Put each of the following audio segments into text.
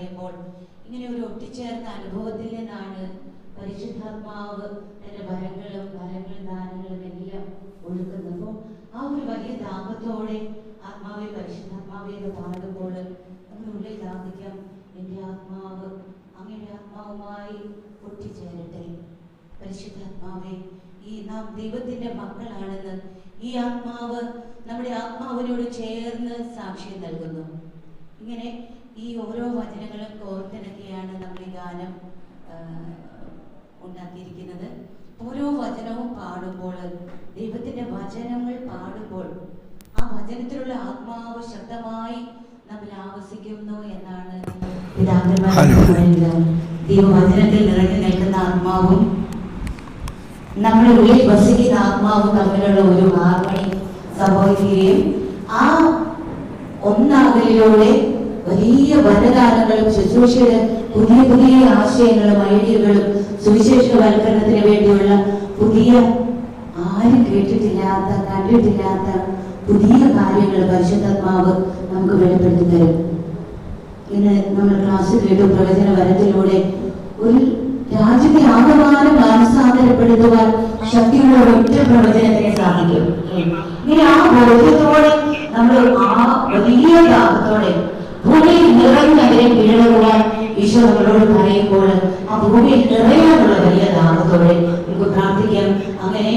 പറയുമ്പോൾ ഇങ്ങനെ ഒരു ഒട്ടിച്ചേർന്ന അനുഭവത്തിൽ നിന്നാണ് പരിശുദ്ധാത്മാവ് തന്റെ വരങ്ങളും ദാനങ്ങളും എല്ലാം ഒഴുക്കുന്നത്. അപ്പോൾ ആ ഒരു വലിയ ദാഹത്തോടെ ആത്മാവെ പരിശുദ്ധാത്മാവെ എന്ന് പാടുമ്പോൾ നമ്മുടെ ഉള്ളിൽ ദാഹിക്കാം, എൻ്റെ ആത്മാവ് അങ്ങയുടെ ആത്മാവുമായി ഒട്ടിച്ചേരട്ടെ. പരിശുദ്ധാത്മാവെ, ഈ നാം ദൈവത്തിന്റെ മക്കളാണെന്ന് ഈ ആത്മാവ് നമ്മുടെ ആത്മാവിനോട് ചേർന്ന് സാക്ഷ്യം നൽകുന്നു. ഇങ്ങനെ ഈ ഓരോ വചനങ്ങളും കോർത്തിണക്കിയാണ് നമ്മൾ ഈ ഗാനം ഉണ്ടാക്കിയിരിക്കുന്നത്. ഓരോ വചനവും പാടുമ്പോൾ, ദൈവത്തിന്റെ വചനങ്ങൾ പാടുമ്പോൾ ആ വചനത്തിലുള്ള ആത്മാവ് ശക്തമായി നമ്മൾ ആവസിക്കുന്നു എന്നാണ് പിതാക്കന്മാർ പറയുന്നത്. ദൈവവചനത്തിൽ നിറഞ്ഞു നിൽക്കുന്ന ആത്മാവും നമ്മുടെ ഉള്ളിൽ വസിക്കുന്ന ആത്മാവും തമ്മിലുള്ള ഒരു ഹാർമണി സംഭവിക്കുകയും ആ ഒന്നാകലിലൂടെ വലിയ വരദാനങ്ങളും ശുശ്രൂഷയുടെ പുതിയ ആശയങ്ങളും ഐഡിയകളും സുവിശേഷവൽക്കരണത്തിന് വേണ്ടിയുള്ള പുതിയ ആരും കേട്ടിട്ടില്ലാത്ത കണ്ടിട്ടില്ലാത്ത പുതിയ കാര്യങ്ങൾ പരിശുദ്ധാത്മാവ് നമുക്ക് വെളിപ്പെടുത്തി തരും. ഇന്ന് നമ്മൾ ക്ലാസ്സിൽ കേട്ടു പ്രവചന വരത്തിലൂടെ ഒരു രാജ്യത്തെ ആകമാനം മാനസാന്തരപ്പെടുത്തുവാൻ ശക്തിയുള്ള ഒറ്റ പ്രവചനത്തിന് സാധിക്കും. ഇങ്ങനെ ആ ബോധ്യത്തോടെ നമ്മൾ ആ വലിയ ദാഹത്തോടെ ഭൂമിയിൽ നിറഞ്ഞ് അതിനെ കീഴടക്കുവാൻ ഈശോ നമ്മളോട് പറയുമ്പോൾ ആ ഭൂമിയിൽ നിറയാനുള്ള വലിയ ദാഹത്തോടെ നമുക്ക് പ്രാർത്ഥിക്കാം. അങ്ങനെ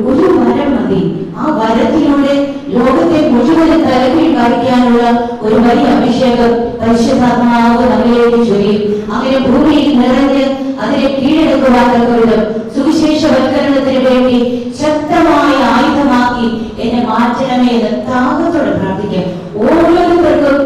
ഒരു വരം മതി. ആ വരത്തിലൂടെ ലോകത്തെ മുഴുവൻ തലത്തിൽ വരയ്ക്കാനുള്ള ഒരു വലിയ അഭിഷേകം പരിശുദ്ധാത്മാവ് നമ്മിലേക്ക് ചൊരിയും. അങ്ങനെ ഭൂമിയിൽ നിറഞ്ഞ് അതിനെ കീഴടക്കുവാനുള്ള സുവിശേഷവൽക്കരണത്തിന് വേണ്ടി ശക്തമായ ആയുധമാക്കി എന്നെ മാറ്റണമേ എന്ന് ദാഹത്തോടെ പ്രാർത്ഥിക്കാം. ഓരോരുത്തർക്കും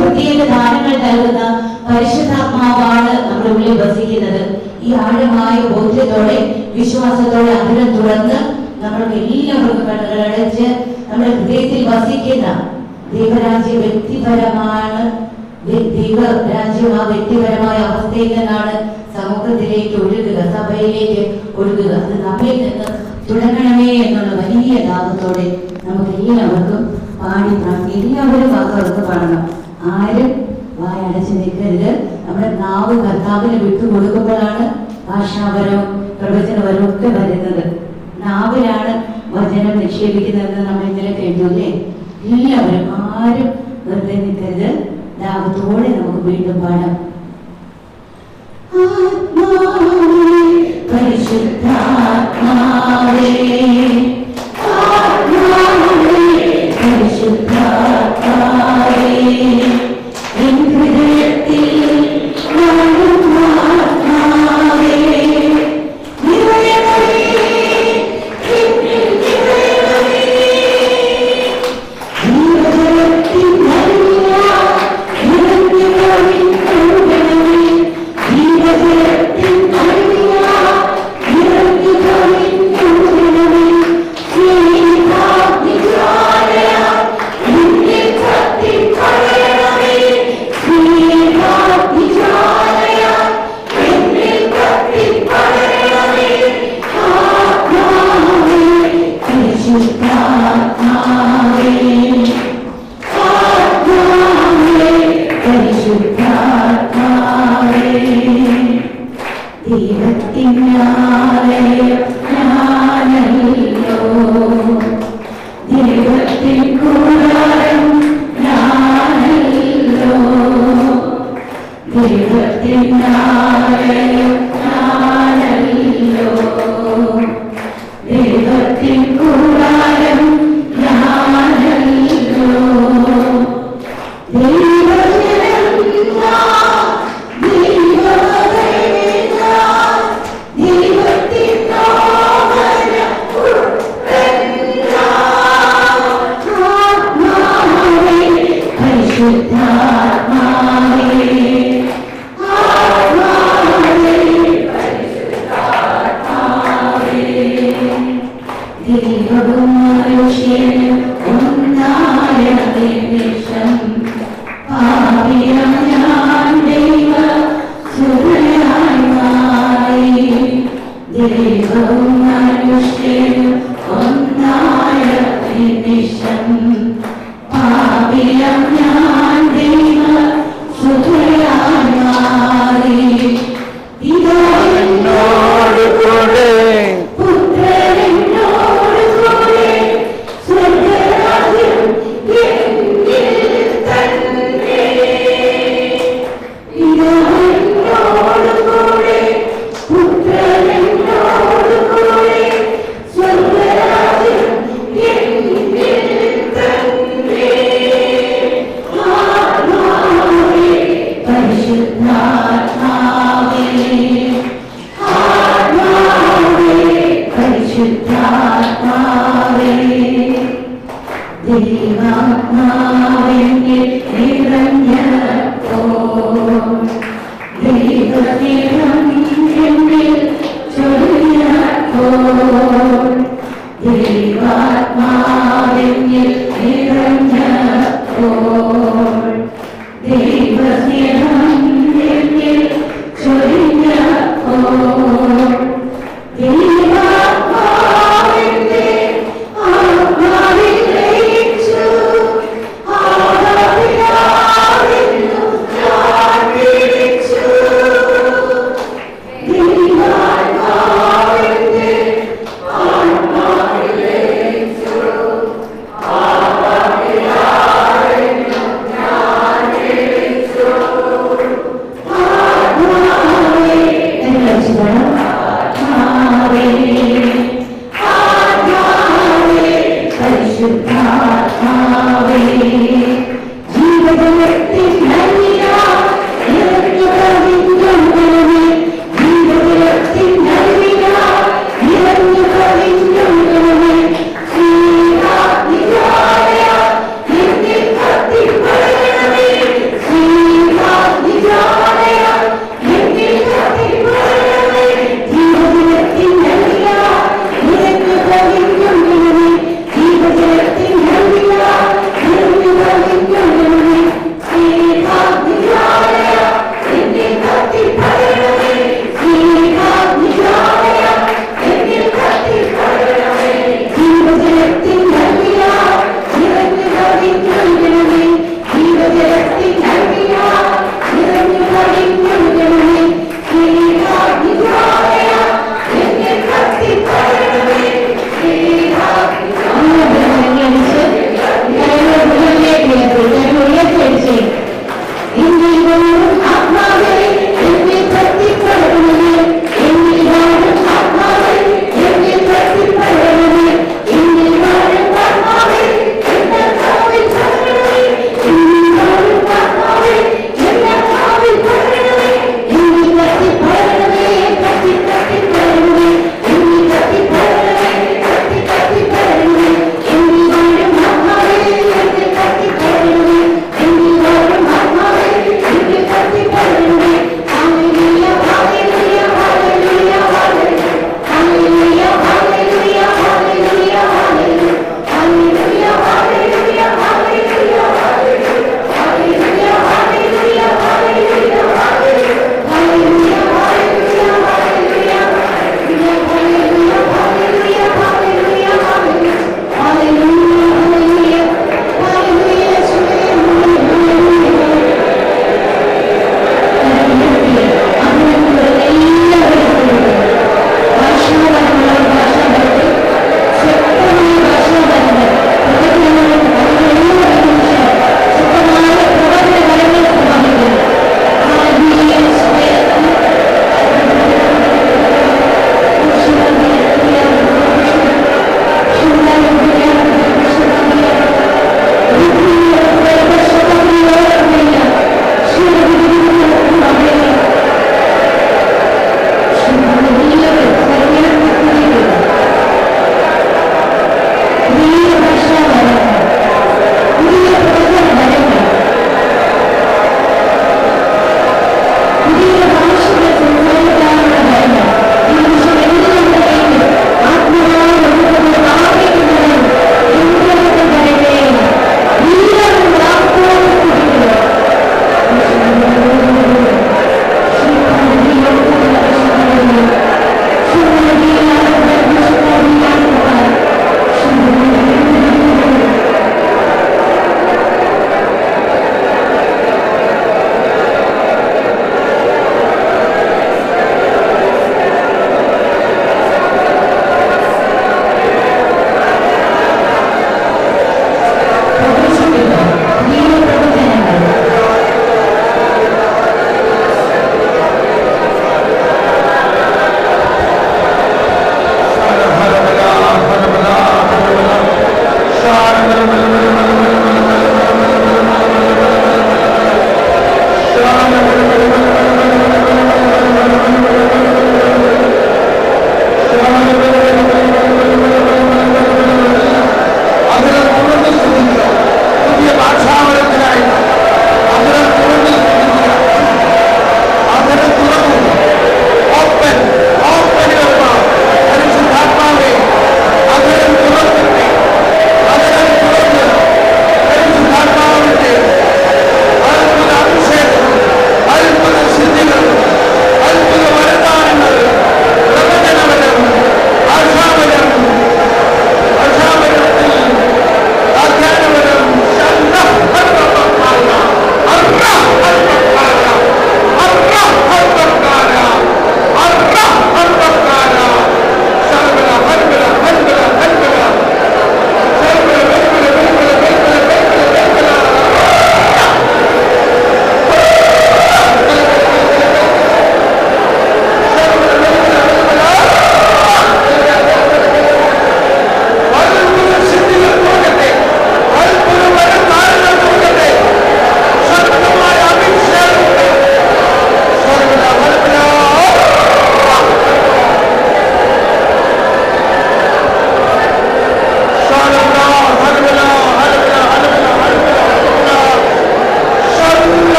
പ്രത്യേക ദാനങ്ങൾ നൽകുന്ന പരിശുദ്ധാത്മാവാണ് നമ്മുടെ ഉള്ളിൽ വസിക്കുന്നത്. ഈ ആഴമായ ബോധ്യത്തോടെ വിശ്വാസത്തോടെ അതിരം തുറന്ന് നമ്മൾക്ക് എല്ലാവർക്കും കണ്ണുകളടച്ച് നമ്മുടെ ഹൃദയത്തിൽ വസിക്കുന്ന ദൈവരാജ്യം വ്യക്തിപരമാണ്. ദൈവരാജ്യം ആ വ്യക്തിപരമായ അവസ്ഥയിൽ നിന്നാണ് സമൂഹത്തിലേക്ക് ഒഴുകുക, സഭയിലേക്ക് ഒഴുകുക. അത് നമ്മിൽ നിന്ന് തുടങ്ങണമേ എന്നുള്ള വലിയ ദാഹത്തോടെ നമുക്ക് എല്ലാവർക്കും പാടി പ്രാർത്ഥിക്കും. എല്ലാവരും വാക്കവർക്ക് പാടണം. ആരും വായടച്ച് നിൽക്കരുത്. നമ്മുടെ നാവ് കർത്താവിന് വിട്ടുകൊടുക്കുമ്പോഴാണ് ഭാഷാപരവും പ്രവചനപരവും ഒക്കെ വരുന്നത്. നാവിലാണ് വചനം നിക്ഷേപിക്കുന്നതെന്ന് നമ്മൾ ഇന്നലെ കേട്ടൂല്ലേ? എല്ലാവരും ആരും വെറുതെ നിൽക്കരുത്. ദാഹത്തോടെ നമുക്ക് വീണ്ടും പാടാം. പരിശുദ്ധാത്മാവേ, പരിശുദ്ധാത്മാവേ, എൻ ഹൃദയത്തിൽ പാപിയം ഞാൻ ദൈവ സുഖ പരിശുദ്ധാത്മാവേ ആത്മാവേ പരിശുദ്ധാത്മാവേ ദൈവാത്മാവെങ്കിൽ നിറഞ്ഞപ്പോൾ ദൈവസ്നേഹം എന്നിൽ ചൊരിഞ്ഞപ്പോൾ ദൈവാത്മാവെങ്കിൽ നിറഞ്ഞപ്പോൾ ദൈവസ്നേഹം എന്നിൽ ചൊരിഞ്ഞപ്പോൾ ദൈവാത്മാവിന്റെ ആത്മാവിൽ ലയിച്ചു ആരാധിക്കുന്നു ഞാൻ വിളിച്ചു ദൈവാത്മാവിന്റെ ആത്മാവിൽ ലയിച്ചു ആരാധിക്കുന്നു ഞാൻ വിളിച്ചു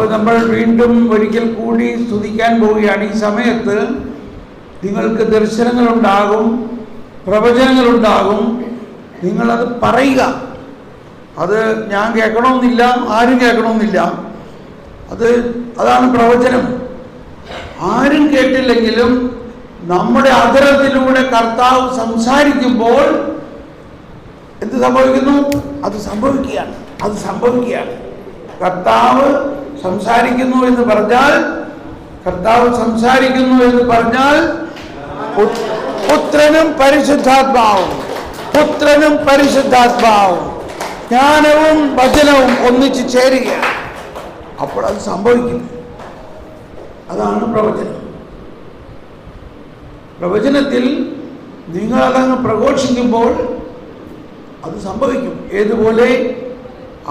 അപ്പോൾ നമ്മൾ വീണ്ടും ഒരിക്കൽ കൂടി സ്തുതിക്കാൻ പോവുകയാണ്. ഈ സമയത്ത് നിങ്ങൾക്ക് ദർശനങ്ങളുണ്ടാകും, പ്രവചനങ്ങളുണ്ടാകും. നിങ്ങളത് പറയുക. അത് ഞാൻ കേൾക്കണമെന്നില്ല, ആരും കേൾക്കണമെന്നില്ല. അതാണ് പ്രവചനം. ആരും കേട്ടില്ലെങ്കിലും നമ്മുടെ അധരത്തിലൂടെ കർത്താവ് സംസാരിക്കുമ്പോൾ എന്ത് സംഭവിക്കുന്നു? അത് സംഭവിക്കുകയാണ്. കർത്താവ് സംസാരിക്കുന്നു എന്ന് പറഞ്ഞാൽ പുത്രനും പരിശുദ്ധാത്മാവും ജ്ഞാനവും വചനവും ഒന്നിച്ചു ചേരുകയാണ്. അപ്പോൾ അത് സംഭവിക്കും. അതാണ് പ്രവചനം. പ്രവചനത്തിൽ നിങ്ങളതങ്ങ് പ്രഘോഷിക്കുമ്പോൾ അത് സംഭവിക്കും. ഏതുപോലെ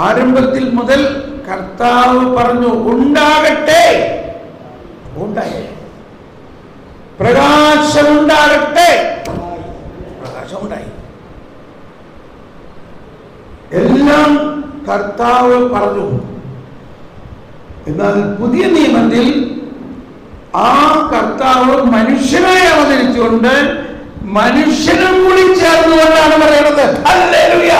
ആരംഭത്തിൽ മുതൽ കർത്താവ് പറഞ്ഞു, ഉണ്ടാകട്ടെ, ഉണ്ടായി. പ്രകാശമുണ്ടാകട്ടെ, പ്രകാശമുണ്ടായി. എല്ലാം കർത്താവ് പറഞ്ഞു. എന്നാൽ പുതിയ നിയമത്തിൽ ആ കർത്താവ് മനുഷ്യനായി അവതരിച്ചുകൊണ്ട് മനുഷ്യനും കൂടി ചേർന്നുകൊണ്ടാണ് പറയുന്നത്. ഹല്ലേലൂയ.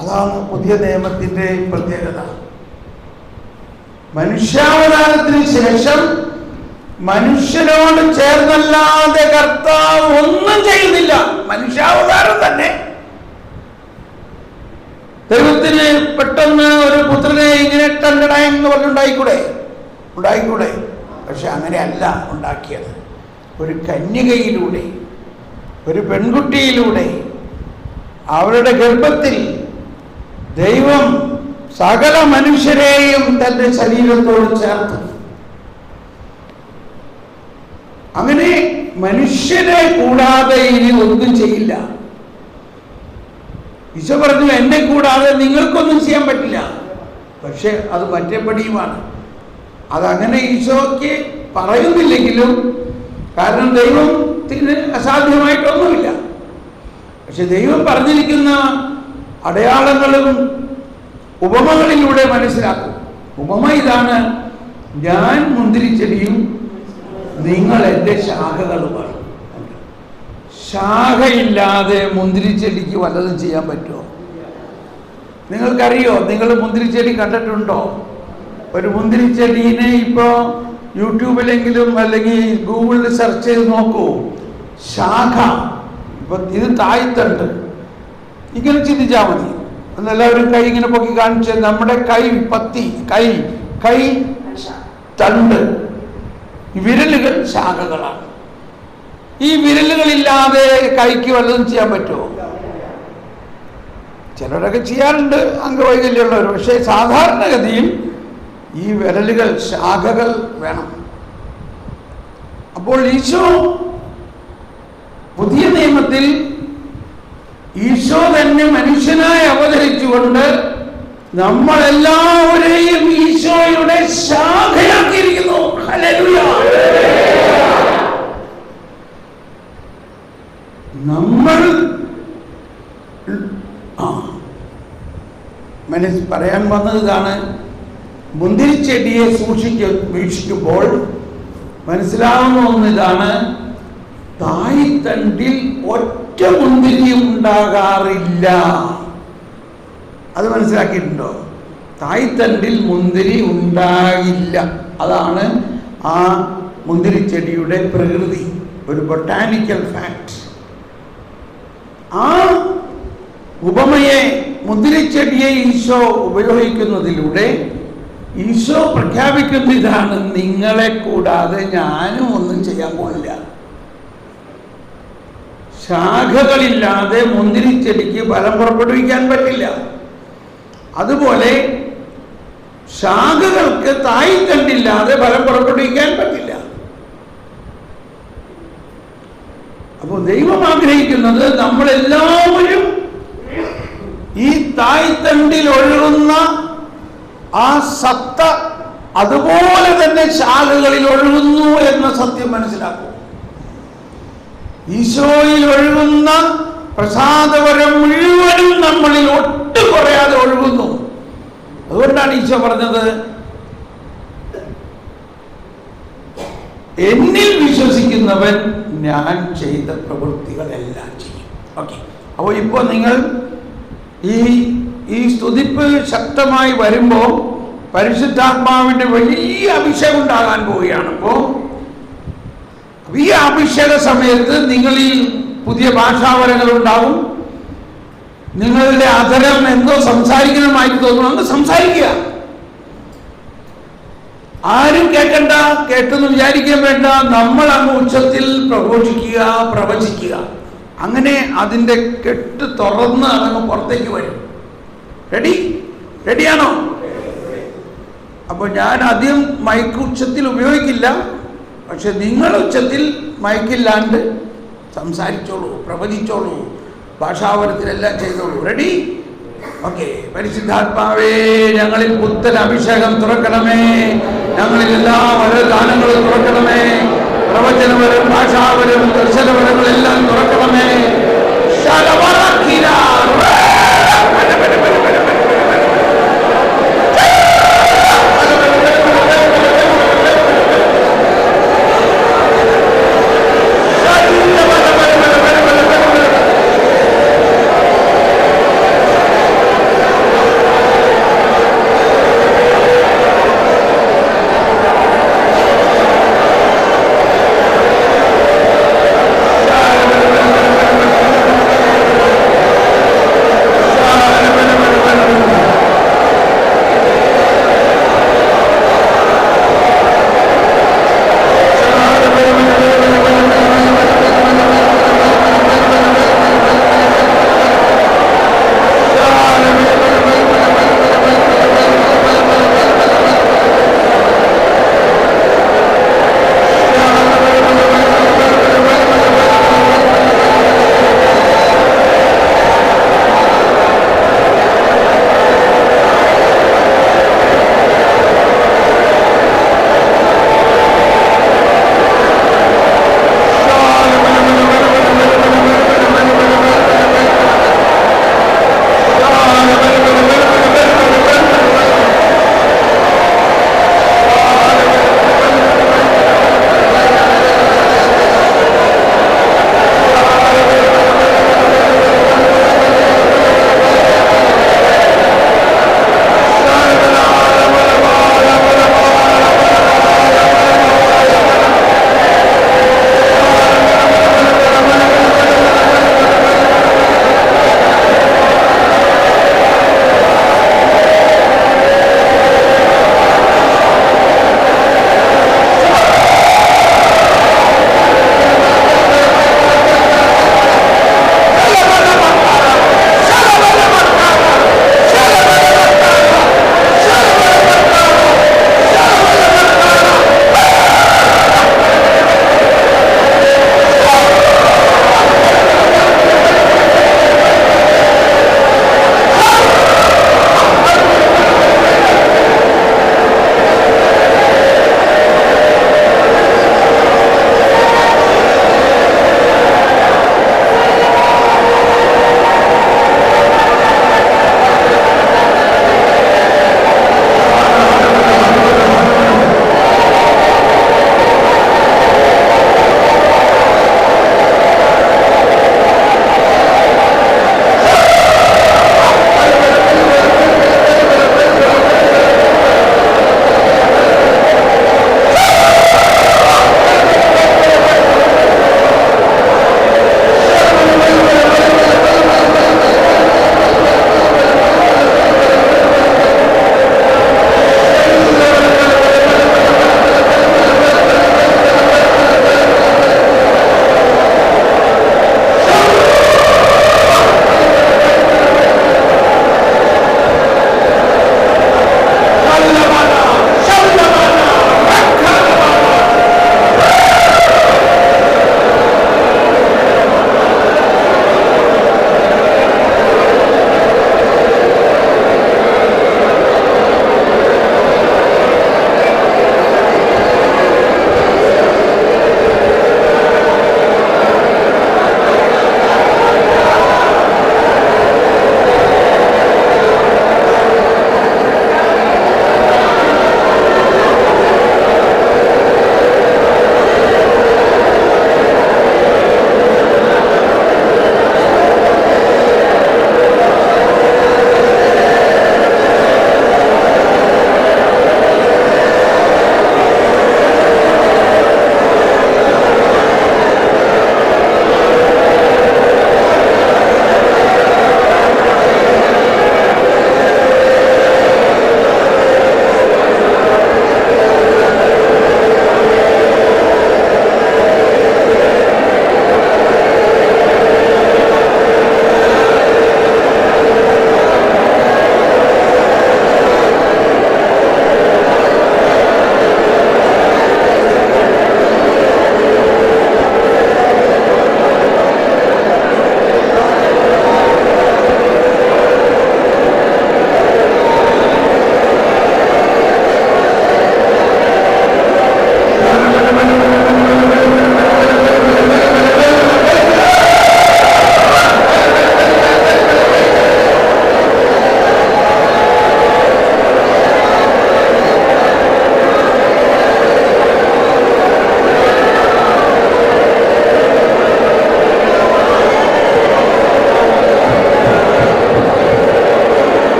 അതാണ് പുതിയ നിയമത്തിന്റെ പ്രത്യേകത. മനുഷ്യാവതാരത്തിന് ശേഷം മനുഷ്യനോട് ചേർന്നല്ലാതെ കർത്താവ് ഒന്നും ചെയ്യുന്നില്ല. മനുഷ്യാവതാരം തന്നെ. ദൈവത്തിന് പെട്ടെന്ന് ഒരു പുത്രനെ ഇങ്ങനെ എന്ന് പറഞ്ഞുണ്ടായിക്കൂടെ? പക്ഷെ അങ്ങനെയല്ല ഉണ്ടാക്കിയത്. ഒരു കന്യകയിലൂടെ, ഒരു പെൺകുട്ടിയിലൂടെ, അവരുടെ ഗർഭത്തിൽ ദൈവം സകല മനുഷ്യരെയും തന്റെ ശരീരത്തോട് ചേർത്തു. അങ്ങനെ മനുഷ്യരെ കൂടാതെ ഇനി ഒന്നും ചെയ്യില്ല. ഈശോ പറഞ്ഞു, എന്നെ കൂടാതെ നിങ്ങൾക്കൊന്നും ചെയ്യാൻ പറ്റില്ല. പക്ഷെ അത് മറ്റേപടിയുമാണ്. അതങ്ങനെ ഈശോയ്ക്ക് പറയുന്നില്ലെങ്കിലും, കാരണം ദൈവത്തിന് അസാധ്യമായിട്ടൊന്നുമില്ല. പക്ഷെ ദൈവം പറഞ്ഞിരിക്കുന്ന അടയാളങ്ങളും ഉപമകളിലൂടെ മനസ്സിലാക്കും. ഉപമ ഇതാണ്: ഞാൻ മുന്തിരിച്ചെടിയും നിങ്ങൾ എൻ്റെ ശാഖകളുമാണ്. ശാഖയില്ലാതെ മുന്തിരിച്ചെടിക്ക് വല്ലതും ചെയ്യാൻ പറ്റുമോ? നിങ്ങൾക്കറിയോ? നിങ്ങൾ മുന്തിരിച്ചെടി കണ്ടിട്ടുണ്ടോ? ഒരു മുന്തിരിച്ചെടീനെ ഇപ്പോൾ യൂട്യൂബിലെങ്കിലും അല്ലെങ്കിൽ ഗൂഗിളിൽ സെർച്ച് ചെയ്ത് നോക്കൂ. ശാഖ. ഇപ്പം ഇത് തായ്തണ്ട്. ഇങ്ങനെ ചിന്തിച്ചാൽ മതി. എന്നെല്ലാവരും കൈ ഇങ്ങനെ പൊക്കി കാണിച്ച്, നമ്മുടെ കൈ പത്തി, കൈ തണ്ട്, വിരലുകൾ ശാഖകളാണ്. ഈ വിരലുകളില്ലാതെ കൈക്ക് വല്ലതും ചെയ്യാൻ പറ്റുമോ? ചിലരൊക്കെ ചെയ്യാറുണ്ട്, അംഗവൈകല്യമുള്ളവർ. പക്ഷേ സാധാരണഗതിയിൽ ഈ വിരലുകൾ, ശാഖകൾ വേണം. അപ്പോൾ ഈശോ പുതിയ നിയമത്തിൽ ഈശോ തന്നെ മനുഷ്യനായി അവതരിച്ചുകൊണ്ട് നമ്മളെല്ലാവരെയും ഈശോയുടെ ശാഖയാക്കിയിരിക്കുന്നു. ഹല്ലേലൂയ. നമ്മൾ പറയാൻ വന്നത് ഇതാണ്: മുന്തിരിച്ചെടിയെ വീക്ഷിക്കുമ്പോൾ മനസ്സിലാവുന്ന ഒന്നിതാണ്, തായ്തണ്ടിൽ ഒറ്റ മുന്തിരിയും ഉണ്ടാകാറില്ല. അത് മനസ്സിലാക്കിയിട്ടുണ്ടോ? തായ്തണ്ടിൽ മുന്തിരി ഉണ്ടാകില്ല. അതാണ് ആ മുന്തിരിച്ചെടിയുടെ പ്രകൃതി, ഒരു ബൊട്ടാനിക്കൽ ഫാക്ട്. ആ ഉപമയെ, മുന്തിരിച്ചെടിയെ ഈശോ ഉപയോഗിക്കുന്നതിലൂടെ ഈശോ പ്രഖ്യാപിക്കുന്ന ഇതാണ്: നിങ്ങളെ കൂടാതെ ഞാനും ഒന്നും ചെയ്യാൻ പോകില്ല. ശാഖകളില്ലാതെ മുന്തിരിച്ചെടിക്ക് ഫലം പുറപ്പെടുവിക്കാൻ പറ്റില്ല. അതുപോലെ ശാഖകൾക്ക് തായ്തണ്ടില്ലാതെ ഫലം പുറപ്പെടുവിക്കാൻ പറ്റില്ല. അപ്പോൾ ദൈവം ആഗ്രഹിക്കുന്നത് നമ്മളെല്ലാവരും ഈ തായ്തണ്ടിൽ ഒഴുകുന്ന ആ സത്ത അതുപോലെ തന്നെ ശാഖകളിൽ ഒഴുകുന്നു എന്ന സത്യം മനസ്സിലാക്കും. ഈശോയിൽ ഒഴുകുന്ന പ്രസാദവരം മുഴുവനും നമ്മളിൽ ഒട്ടും കുറയാതെ ഒഴുകുന്നു. അത് അതുകൊണ്ടാണ് ഈശോ പറഞ്ഞത്, എന്നിൽ വിശ്വസിക്കുന്നവൻ ഞാൻ ചെയ്ത പ്രവൃത്തികളെല്ലാം ചെയ്യും. ഓക്കെ, അപ്പോൾ ഇപ്പോൾ നിങ്ങൾ ഈ സ്തുതിപ്പ് ശക്തമായി വരുമ്പോൾ പരിശുദ്ധാത്മാവിന്റെ വലിയ അഭിഷേകം ഉണ്ടാകാൻ പോവുകയാണ്. അപ്പോൾ ഈ അഭിഷേക സമയത്ത് നിങ്ങളിൽ പുതിയ ഭാഷാവരങ്ങൾ ഉണ്ടാവും. നിങ്ങളുടെ അധരം എന്തോ സംസാരിക്കണമായിട്ട് തോന്നുന്നു, സംസാരിക്കുക. ആരും കേൾക്കണ്ട, കേട്ടെന്ന് വിചാരിക്കാൻ വേണ്ട. നമ്മൾ അങ്ങ് ഉച്ചത്തിൽ പ്രഘോഷിക്കുക, പ്രവചിക്കുക. അങ്ങനെ അതിൻ്റെ കെട്ട് തുറന്ന് അതങ്ങ് പുറത്തേക്ക് വരും. റെഡിയാണോ? അപ്പോൾ ഞാൻ ആദ്യം മൈക്ക് ഉച്ചത്തിൽ ഉപയോഗിക്കില്ല, പക്ഷെ നിങ്ങൾ ഉച്ചത്തിൽ മൈക്കില്ലാണ്ട് സംസാരിച്ചോളൂ, പ്രവചിച്ചോളൂ, ഭാഷാവരത്തിലെല്ലാം ചെയ്തോളൂ. റെഡി? ഓക്കെ. പരിശുദ്ധാത്മാവേ, ഞങ്ങളിൽ പുത്തൻ അഭിഷേകം തുറക്കണമേ. ഞങ്ങളിൽ എല്ലാ വരദാനങ്ങളും തുറക്കണമേ. പ്രവചനവരം, ഭാഷാവരം, ദർശനവരങ്ങളെല്ലാം തുറക്കണമേ.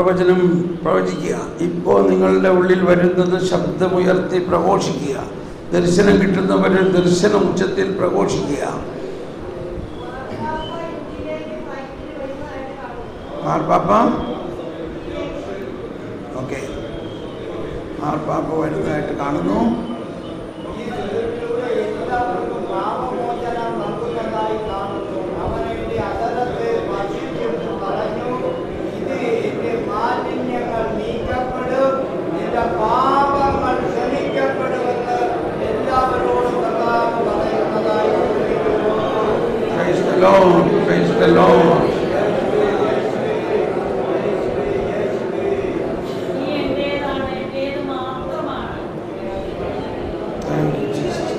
പ്രവചനം പ്രവചിക്കുക. ഇപ്പോൾ നിങ്ങളുടെ ഉള്ളിൽ വരുന്നത് ശബ്ദമുയർത്തി പ്രഘോഷിക്കുക. ദർശനം കിട്ടുന്നവർ ദർശനം ഉച്ചത്തിൽ പ്രഘോഷിക്കുക. മാർപ്പാപ്പ ഓക്കെ, മാർപ്പാപ്പ വരുന്നതായിട്ട് കാണുന്നു. Praise the Lord, praise the Lord. Thank you, Jesus.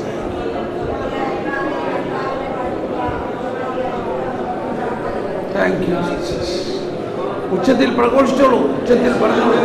Thank you, Jesus. ഉച്ചത്തിൽ പ്രഘോഷിച്ചോളൂ, ഉച്ചത്തിൽ പറഞ്ഞോളൂ.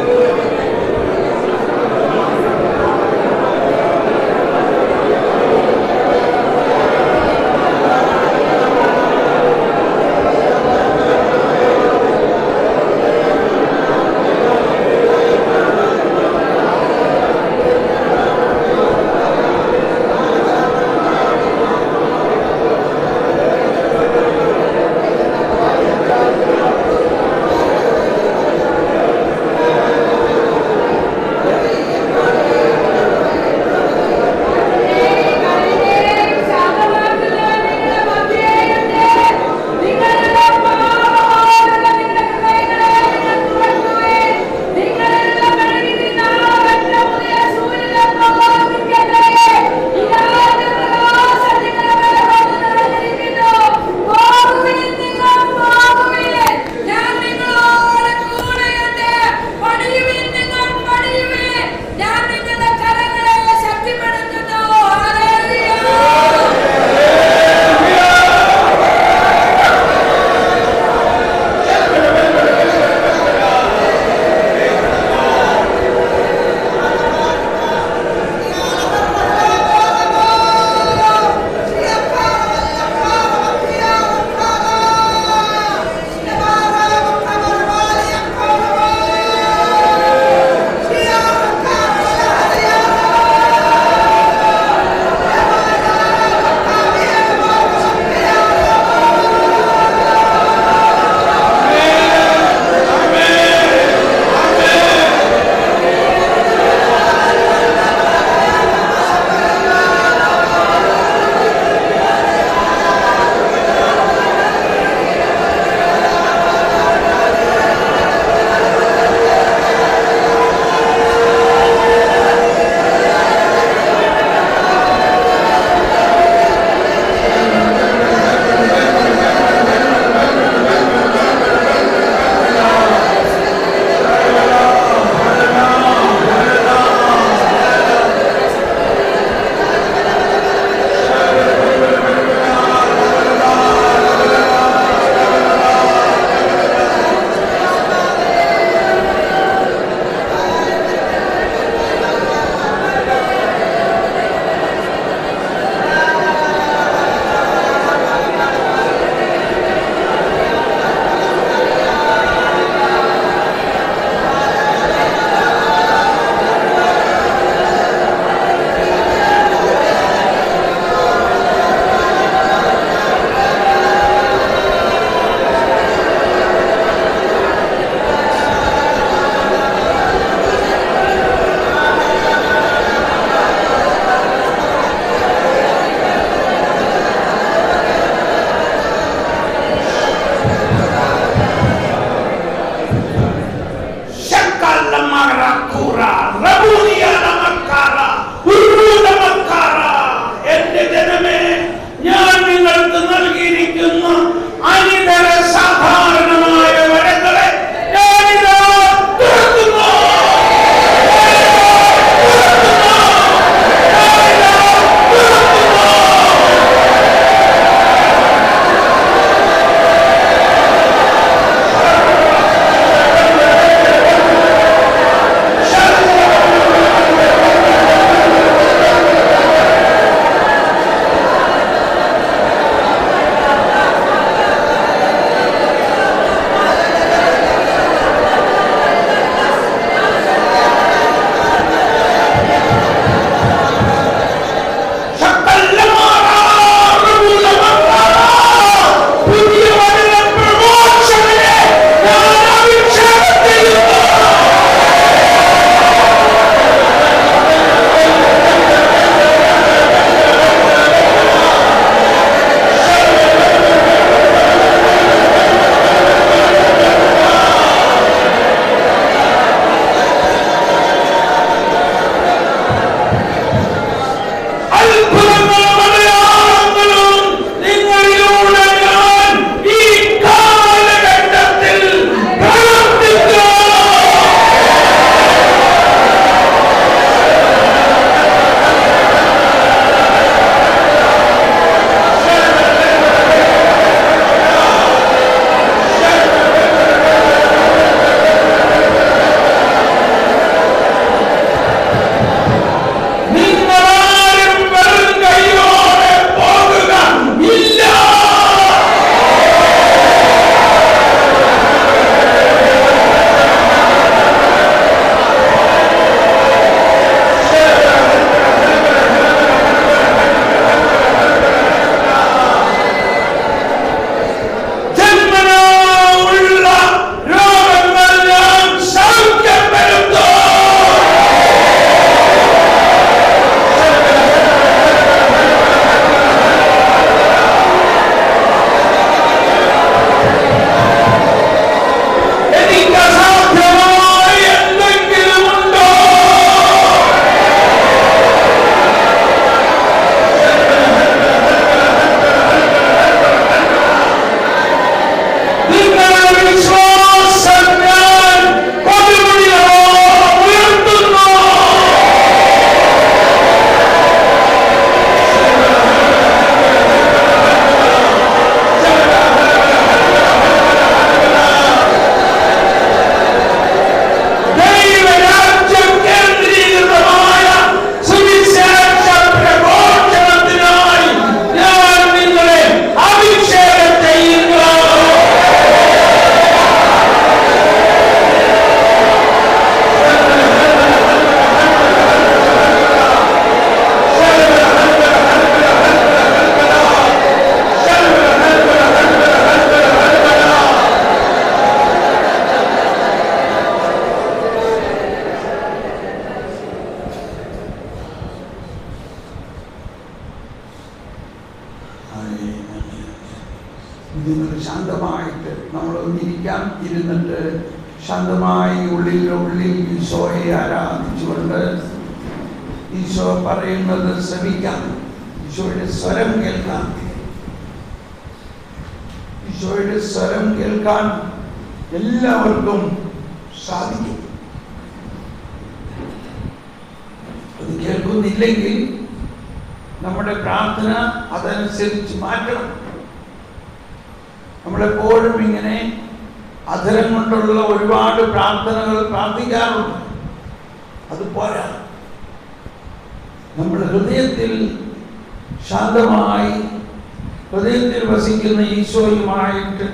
നിങ്ങൾ ശാന്തമായിട്ട് നമ്മൾ ഇരിക്കാം. ഇരുന്നിട്ട് ശാന്തമായി ഉള്ളിൽ ഈശോയെ ആരാധിച്ചുകൊണ്ട് ഈശോ പറയുന്നത് ശ്രമിക്കാം. ഈശോയുടെ സ്വരം കേൾക്കാം. ഈശോയുടെ സ്വരം കേൾക്കാൻ എല്ലാവർക്കും സാധിക്കും. അത് കേൾക്കുന്നില്ലെങ്കിൽ നമ്മുടെ പ്രാർത്ഥന അതനുസരിച്ച് മാറ്റണം. നമ്മളെപ്പോഴും ഇങ്ങനെ അധരം കൊണ്ടുള്ള ഒരുപാട് പ്രാർത്ഥനകൾ പ്രാർത്ഥിക്കാറുണ്ട്. അത് പോരാ. നമ്മുടെ ഹൃദയത്തിൽ ശാന്തമായി ഹൃദയത്തിൽ വസിക്കുന്ന ഈശോയുമായിട്ട്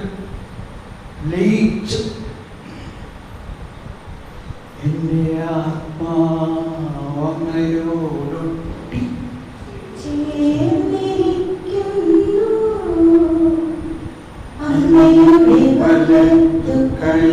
ലയിച്ച് എൻ്റെ ആത്മാവങ്ങയോടൊട്ടി വലത്തു കൈ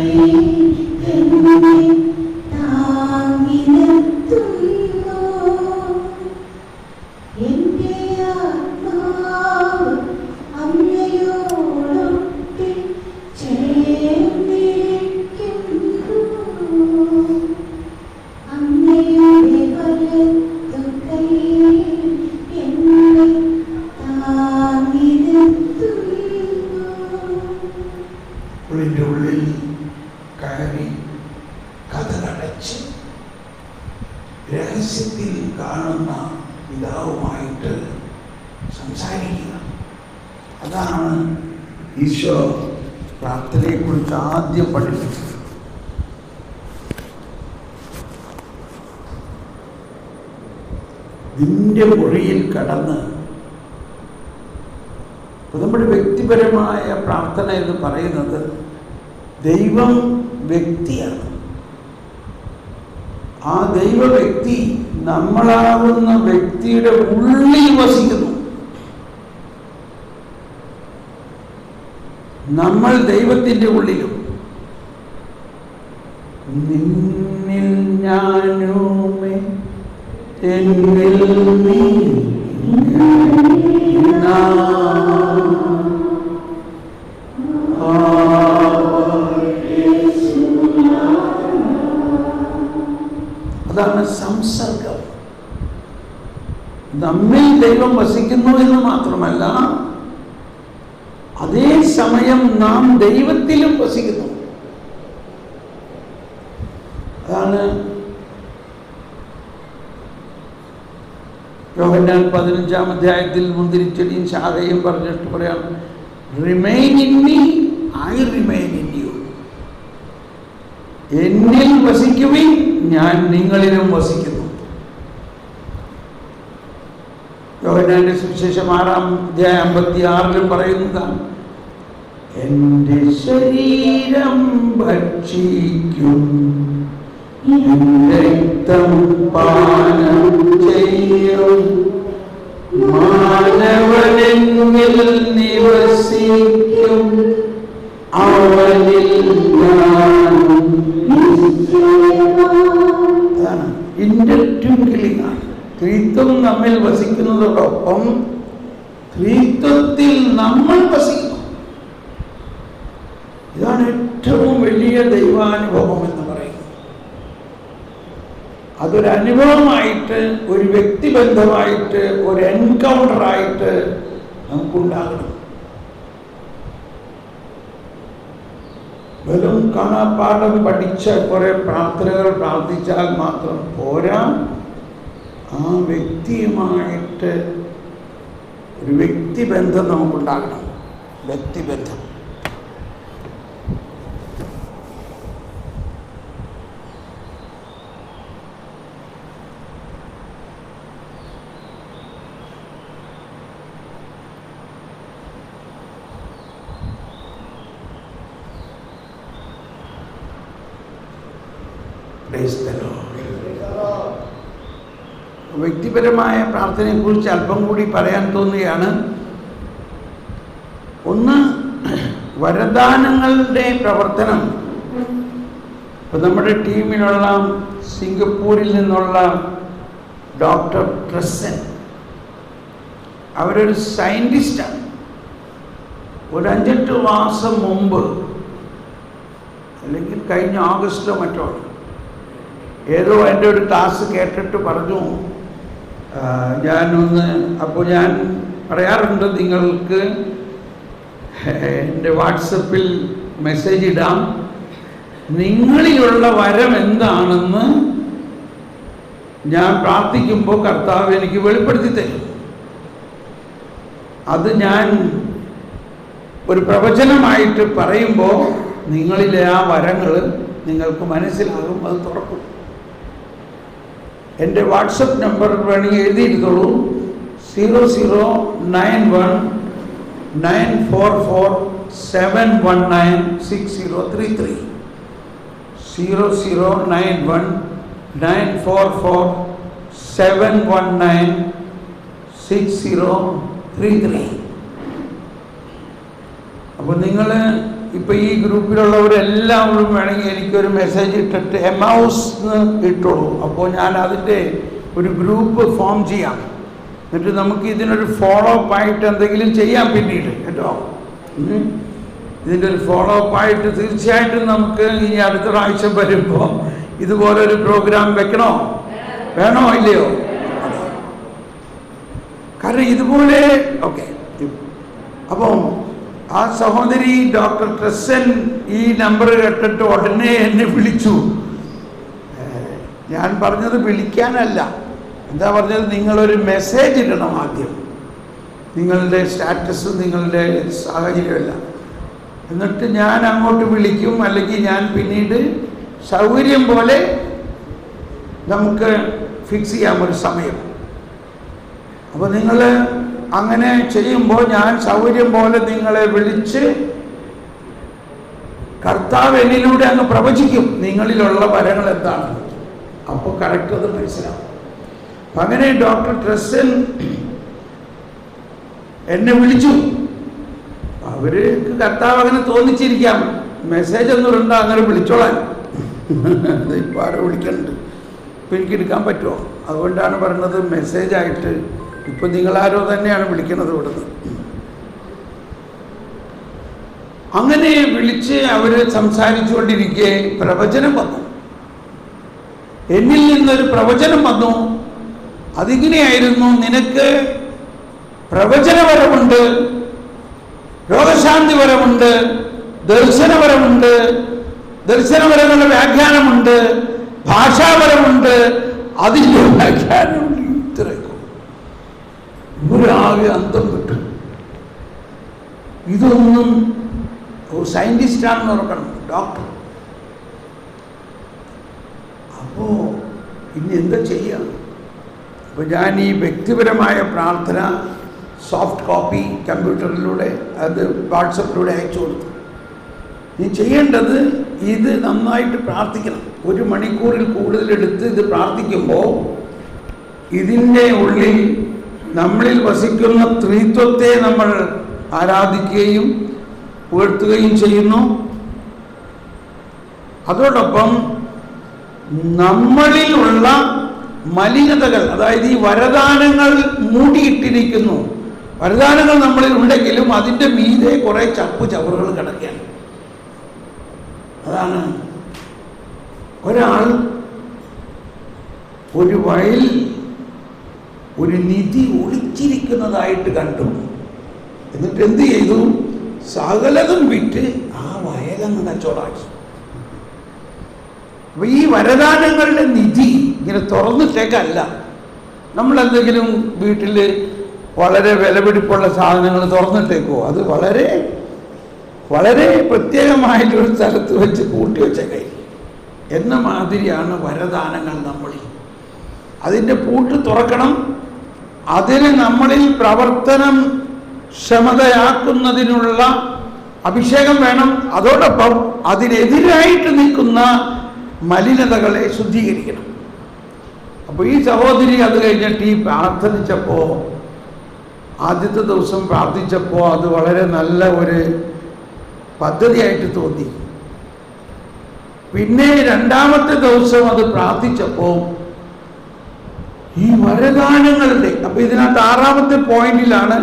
ഉള്ളിൽ കയറി കഥകടച്ച് രഹസ്യത്തിൽ കാണുന്ന പിതാവുമായിട്ട് സംസാരിക്കുക. അതാണ് ഈശോ പ്രാർത്ഥനയെക്കുറിച്ച് ആദ്യം പഠിപ്പിച്ചത്. നിന്റെ മുറിയിൽ കടന്ന്. നമ്മുടെ വ്യക്തിപരമായ പ്രാർത്ഥന എന്ന് പറയുന്നത് ദൈവം വ്യക്തിയാണ്. ആ ദൈവ വ്യക്തി നമ്മളാകുന്ന വ്യക്തിയുടെ ഉള്ളിൽ വസിക്കുന്നു. നമ്മൾ ദൈവത്തിൻ്റെ ഉള്ളിലും. നിന്നിൽ ഞാനുമേ എന്നിൽ നീ അതാണ് സംസർഗം. നമ്മിൽ ദൈവം വസിക്കുന്നു എന്ന് മാത്രമല്ല, അതേ സമയം നാം ദൈവത്തിലും വസിക്കുന്നു. അതാണ് യോഹന്നാൻ 15-ാം അധ്യായത്തിൽ മുന്തിരിച്ചെടിയും ശാഖയും പറഞ്ഞിട്ട് പറയാം, remain in me, I remain in you. എന്നിൽ വസിക്കുവിൻ, ഞാൻ നിങ്ങളിലും വസിക്കുന്നു. യോഹന്നാന്റെ സുവിശേഷം 6-ാം അധ്യായം 56-ലും പറയുന്നതാണ്, എൻ്റെ ശരീരം ഭക്ഷിക്കും, രക്തം പാനം ചെയ്യും, മാനവനെന്നിൽ നിവസിക്കും, അവനിൽ ഇൻഡ്വിംഗ്ലിംഗ് ആണ്. ത്രിത്വം നമ്മിൽ വസിക്കുന്നതോടൊപ്പം ത്രിത്വത്തിൽ നമ്മൾ വസിക്കുന്നു. ഇതാണ് ഏറ്റവും വലിയ ദൈവാനുഭവം എന്ന് പറയുന്നത്. അതൊരു അനുഭവമായിട്ട്, ഒരു വ്യക്തിബന്ധമായിട്ട്, ഒരു എൻകൗണ്ടറായിട്ട് നമുക്കുണ്ടാകണം. വെറും കാണാപ്പാഠം പഠിച്ച കുറെ പ്രാർത്ഥനകൾ പ്രാർത്ഥിച്ചാൽ മാത്രം പോരാ. ആ വ്യക്തിയുമായിട്ട് ഒരു വ്യക്തിബന്ധം നമുക്കുണ്ടാകണം. വ്യക്തിബന്ധം. വ്യക്തിപരമായ പ്രാർത്ഥനയെക്കുറിച്ച് അല്പം കൂടി പറയാൻ തോന്നുകയാണ്. ഒന്ന്, വരദാനങ്ങളുടെ പ്രവർത്തനം. ഇപ്പം നമ്മുടെ ടീമിലുള്ള സിംഗപ്പൂരിൽ നിന്നുള്ള ഡോക്ടർ ട്രസൻ, അവരൊരു സയൻറ്റിസ്റ്റാണ്. ഒരു 5-8 മാസം മുമ്പ്, അല്ലെങ്കിൽ കഴിഞ്ഞ ഓഗസ്റ്റിലോ മറ്റോ, ഏതോ എൻ്റെ ഒരു ക്ലാസ് കേട്ടിട്ട് പറഞ്ഞു, അപ്പോൾ ഞാൻ പറയാറുണ്ട് നിങ്ങൾക്ക് എൻ്റെ വാട്സപ്പിൽ മെസ്സേജ് ഇടാം, നിങ്ങളിലുള്ള വരം എന്താണെന്ന് ഞാൻ പ്രാർത്ഥിക്കുമ്പോൾ കർത്താവ് എനിക്ക് വെളിപ്പെടുത്തി തരും. അത് ഞാൻ ഒരു പ്രവചനമായിട്ട് പറയുമ്പോൾ നിങ്ങളിലെ ആ വരങ്ങൾ നിങ്ങൾക്ക് മനസ്സിലാകും, അത് തുറക്കും. എൻ്റെ വാട്സപ്പ് നമ്പർ വേണമെങ്കിൽ എഴുതിയിരുത്തോളൂ, 00919447196033. 00919447196033. അപ്പോൾ നിങ്ങൾ ഇപ്പോൾ ഈ ഗ്രൂപ്പിലുള്ളവരെല്ലാവരും വേണമെങ്കിൽ എനിക്കൊരു മെസ്സേജ് ഇട്ടിട്ട് എമൗസ് ഇട്ടോളൂ. അപ്പോൾ ഞാൻ അതിൻ്റെ ഒരു ഗ്രൂപ്പ് ഫോം ചെയ്യാം. എന്നിട്ട് നമുക്ക് ഇതിനൊരു ഫോളോ അപ്പ് ആയിട്ട് എന്തെങ്കിലും ചെയ്യാം പിന്നീട്, കേട്ടോ. ഇതിൻ്റെ ഒരു ഫോളോ അപ്പ് ആയിട്ട് തീർച്ചയായിട്ടും നമുക്ക് ഇനി അടുത്ത പ്രാവശ്യം വരുമ്പോൾ ഇതുപോലൊരു പ്രോഗ്രാം വെക്കണോ, വേണോ ഇല്ലയോ? കാരണം ഇതുപോലെ ഓക്കെ. അപ്പം ആ സഹോദരി ഡോക്ടർ ട്രെസൻ ഈ നമ്പർ കേട്ടിട്ട് ഉടനെ എന്നെ വിളിച്ചു. ഞാൻ പറഞ്ഞത് വിളിക്കാനല്ല, എന്താ പറഞ്ഞത്, നിങ്ങളൊരു മെസ്സേജ് ഇടണം ആദ്യം, നിങ്ങളുടെ സ്റ്റാറ്റസ്, നിങ്ങളുടെ സാഹചര്യമല്ല. എന്നിട്ട് ഞാൻ അങ്ങോട്ട് വിളിക്കും, അല്ലെങ്കിൽ ഞാൻ പിന്നീട് സൗകര്യം പോലെ നമുക്ക് ഫിക്സ് ചെയ്യാം ഒരു സമയം. അപ്പോൾ നിങ്ങൾ അങ്ങനെ ചെയ്യുമ്പോൾ ഞാൻ സൗകര്യം പോലെ നിങ്ങളെ വിളിച്ച് കർത്താവ് എന്നിലൂടെ അങ്ങ് പ്രവചിക്കും നിങ്ങളിലുള്ള വരങ്ങൾ എന്താണ്. അപ്പോൾ കറക്റ്റ് അത് മനസ്സിലാവും. അപ്പം അങ്ങനെ ഡോക്ടർ ട്രെസൻ എന്നെ വിളിച്ചു. അവർക്ക് കർത്താവ് അങ്ങനെ തോന്നിച്ചിരിക്കാം, മെസ്സേജ് ഒന്നും ഉണ്ടോ അങ്ങനെ വിളിച്ചോളാൻ. ഇപ്പോൾ ആരോ വിളിക്കുന്നുണ്ട്, ഇപ്പം എനിക്ക് എടുക്കാൻ പറ്റുമോ? അതുകൊണ്ടാണ് പറഞ്ഞത് മെസ്സേജായിട്ട്. ഇപ്പം നിങ്ങളാരോ തന്നെയാണ് വിളിക്കുന്നത് ഇവിടുന്ന്. അങ്ങനെ വിളിച്ച് അവർ സംസാരിച്ചു കൊണ്ടിരിക്കെ പ്രവചനം വന്നു. എന്നിൽ നിന്നൊരു പ്രവചനം വന്നു. അതിങ്ങനെയായിരുന്നു, നിനക്ക് പ്രവചനപരമുണ്ട്, രോഗശാന്തിപരമുണ്ട്, ദർശനപരമുണ്ട്, ദർശനപരമുള്ള വ്യാഖ്യാനമുണ്ട്, ഭാഷാപരമുണ്ട്, അതിൻ്റെ വ്യാഖ്യാനമുണ്ട്. ഇത്രയൊക്കെ ഒരാകെ അന്തം വിട്ടു. ഇതൊന്നും ഒരു സയൻറ്റിസ്റ്റാണെന്ന് ഓർക്കണം, ഡോക്ടർ. അപ്പോൾ ഇനി എന്താ ചെയ്യുക? അപ്പോൾ ഞാൻ ഈ വ്യക്തിപരമായ പ്രാർത്ഥന സോഫ്റ്റ് കോപ്പി കമ്പ്യൂട്ടറിലൂടെ അത് വാട്സപ്പിലൂടെ അയച്ചു കൊടുത്തു. നീ ചെയ്യേണ്ടത് ഇത് നന്നായിട്ട് പ്രാർത്ഥിക്കണം. 1 മണിക്കൂറിൽ കൂടുതലെടുത്ത് ഇത് പ്രാർത്ഥിക്കുമ്പോൾ ഇതിൻ്റെ ഉള്ളിൽ നമ്മളിൽ വസിക്കുന്ന ത്രിത്വത്തെ നമ്മൾ ആരാധിക്കുകയും പുകഴ്ത്തുകയും ചെയ്യുന്നു. അതോടൊപ്പം നമ്മളിലുള്ള മലിനതകൾ, അതായത് ഈ വരദാനങ്ങൾ മൂടിയിട്ടിരിക്കുന്നു. വരദാനങ്ങൾ നമ്മളിൽ ഉണ്ടെങ്കിലും അതിൻ്റെ മീതെ കുറേ ചപ്പ് ചവറുകൾ കിടക്കുകയാണ്. അതാണ് ഒരാൾ ഒരു വയൽ ഒരു നിധി ഒളിച്ചിരിക്കുന്നതായിട്ട് കണ്ടു. എന്നിട്ട് എന്ത് ചെയ്തു? സകലതും വിറ്റ് ആ വയലങ്ങ് കച്ചവടമാക്കി. അപ്പൊ ഈ വരദാനങ്ങളുടെ നിധി ഇങ്ങനെ തുറന്നിട്ടേക്കല്ല. നമ്മളെന്തെങ്കിലും വീട്ടിൽ വളരെ വിലപിടിപ്പുള്ള സാധനങ്ങൾ തുറന്നിട്ടേക്കുമോ? അത് വളരെ വളരെ പ്രത്യേകമായിട്ടൊരു സ്ഥലത്ത് വെച്ച് കൂട്ടി വെച്ച കൈ എന്ന മാതിരിയാണ് വരദാനങ്ങൾ നമ്മളിൽ. അതിൻ്റെ പൂട്ട് തുറക്കണം. അതിന് നമ്മളിൽ പ്രവർത്തനം ക്ഷമതയാക്കുന്നതിനുള്ള അഭിഷേകം വേണം. അതോടൊപ്പം അതിനെതിരായിട്ട് നിൽക്കുന്ന മലിനതകളെ ശുദ്ധീകരിക്കണം. അപ്പോൾ ഈ സഹോദരി അത് കഴിഞ്ഞിട്ട് ഈ പ്രാർത്ഥിച്ചപ്പോൾ, ആദ്യത്തെ ദിവസം പ്രാർത്ഥിച്ചപ്പോൾ അത് വളരെ നല്ല ഒരു പദ്ധതിയായിട്ട് തോന്നി. പിന്നെ രണ്ടാമത്തെ ദിവസം അത് പ്രാർത്ഥിച്ചപ്പോൾ ഈ വരദാനങ്ങളുടെ, അപ്പോൾ ഇതിനകത്ത് 6ാമത്തെ പോയിന്റിലാണ്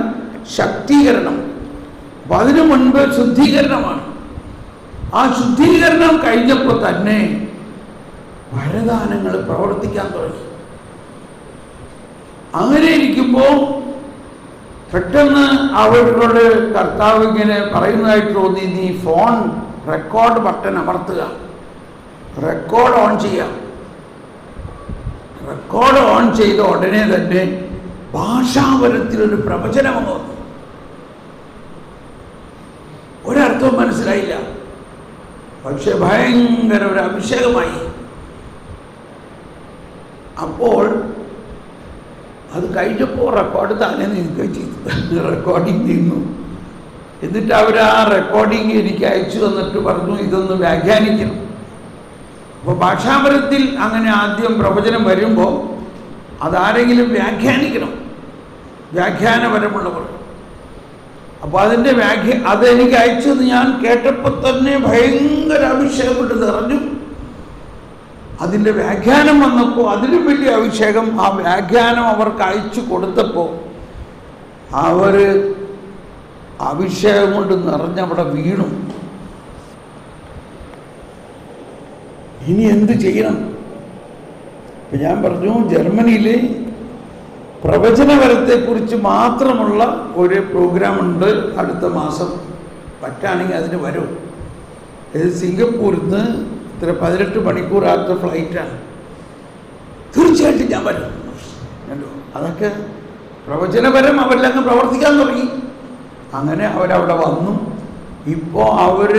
ശക്തീകരണം. അപ്പം അതിനു മുൻപ് ശുദ്ധീകരണമാണ്. ആ ശുദ്ധീകരണം കഴിഞ്ഞപ്പോൾ തന്നെ വരദാനങ്ങൾ പ്രവർത്തിക്കാൻ തുടങ്ങി. അങ്ങനെ ഇരിക്കുമ്പോൾ പെട്ടെന്ന് അവരോട് കർത്താവ് ഇങ്ങനെ പറയുന്നതായിട്ട് തോന്നി, നീ ഫോൺ റെക്കോർഡ് ബട്ടൺ അമർത്തുക, റെക്കോർഡ് ഓൺ ചെയ്യാം. റെക്കോർഡ് ഓൺ ചെയ്ത ഉടനെ തന്നെ ഭാഷാപരത്തിലൊരു പ്രവചനം വന്നു. ഒരർത്ഥവും മനസ്സിലായില്ല, പക്ഷെ ഭയങ്കര ഒരു അഭിഷേകമായി. അപ്പോൾ അത് കഴിഞ്ഞപ്പോൾ റെക്കോർഡ് താനേ നിൽക്കുകയും ചെയ്തു. റെക്കോർഡിങ് നിന്നു. എന്നിട്ട് അവർ ആ റെക്കോർഡിങ് എനിക്ക് അയച്ചു തന്നിട്ട് പറഞ്ഞു, ഇതൊന്ന് വ്യാഖ്യാനിക്കണം. അപ്പോൾ ഭാഷാപരത്തിൽ അങ്ങനെ ആദ്യം പ്രവചനം വരുമ്പോൾ അതാരെങ്കിലും വ്യാഖ്യാനിക്കണം, വ്യാഖ്യാനപരമുള്ളവർ. അപ്പോൾ അതിൻ്റെ അതെനിക്ക് അയച്ചത് ഞാൻ കേട്ടപ്പോൾ തന്നെ ഭയങ്കര അഭിഷേകം കൊണ്ട് നിറഞ്ഞു. അതിൻ്റെ വ്യാഖ്യാനം വന്നപ്പോൾ അതിലും വലിയ അഭിഷേകം. ആ വ്യാഖ്യാനം അവർക്ക് അയച്ചു കൊടുത്തപ്പോൾ അവർ അഭിഷേകം കൊണ്ട് നിറഞ്ഞവിടെ വീണു. ഇനി എന്ത് ചെയ്യണം? ഇപ്പം ഞാൻ പറഞ്ഞു, ജർമ്മനിയിലെ പ്രവചനപരത്തെക്കുറിച്ച് മാത്രമുള്ള ഒരു പ്രോഗ്രാമുണ്ട് അടുത്ത മാസം. പറ്റുകയാണെങ്കിൽ അതിന് വരും. ഇത് സിംഗപ്പൂരിൽ നിന്ന് 18 മണിക്കൂറാത്ത ഫ്ലൈറ്റാണ്. തീർച്ചയായിട്ടും ഞാൻ വരും. കണ്ടോ, അതൊക്കെ പ്രവചനപരം അവരിലങ്ങ് പ്രവർത്തിക്കാൻ തുടങ്ങി. അങ്ങനെ അവരവിടെ വന്നു. ഇപ്പോൾ അവർ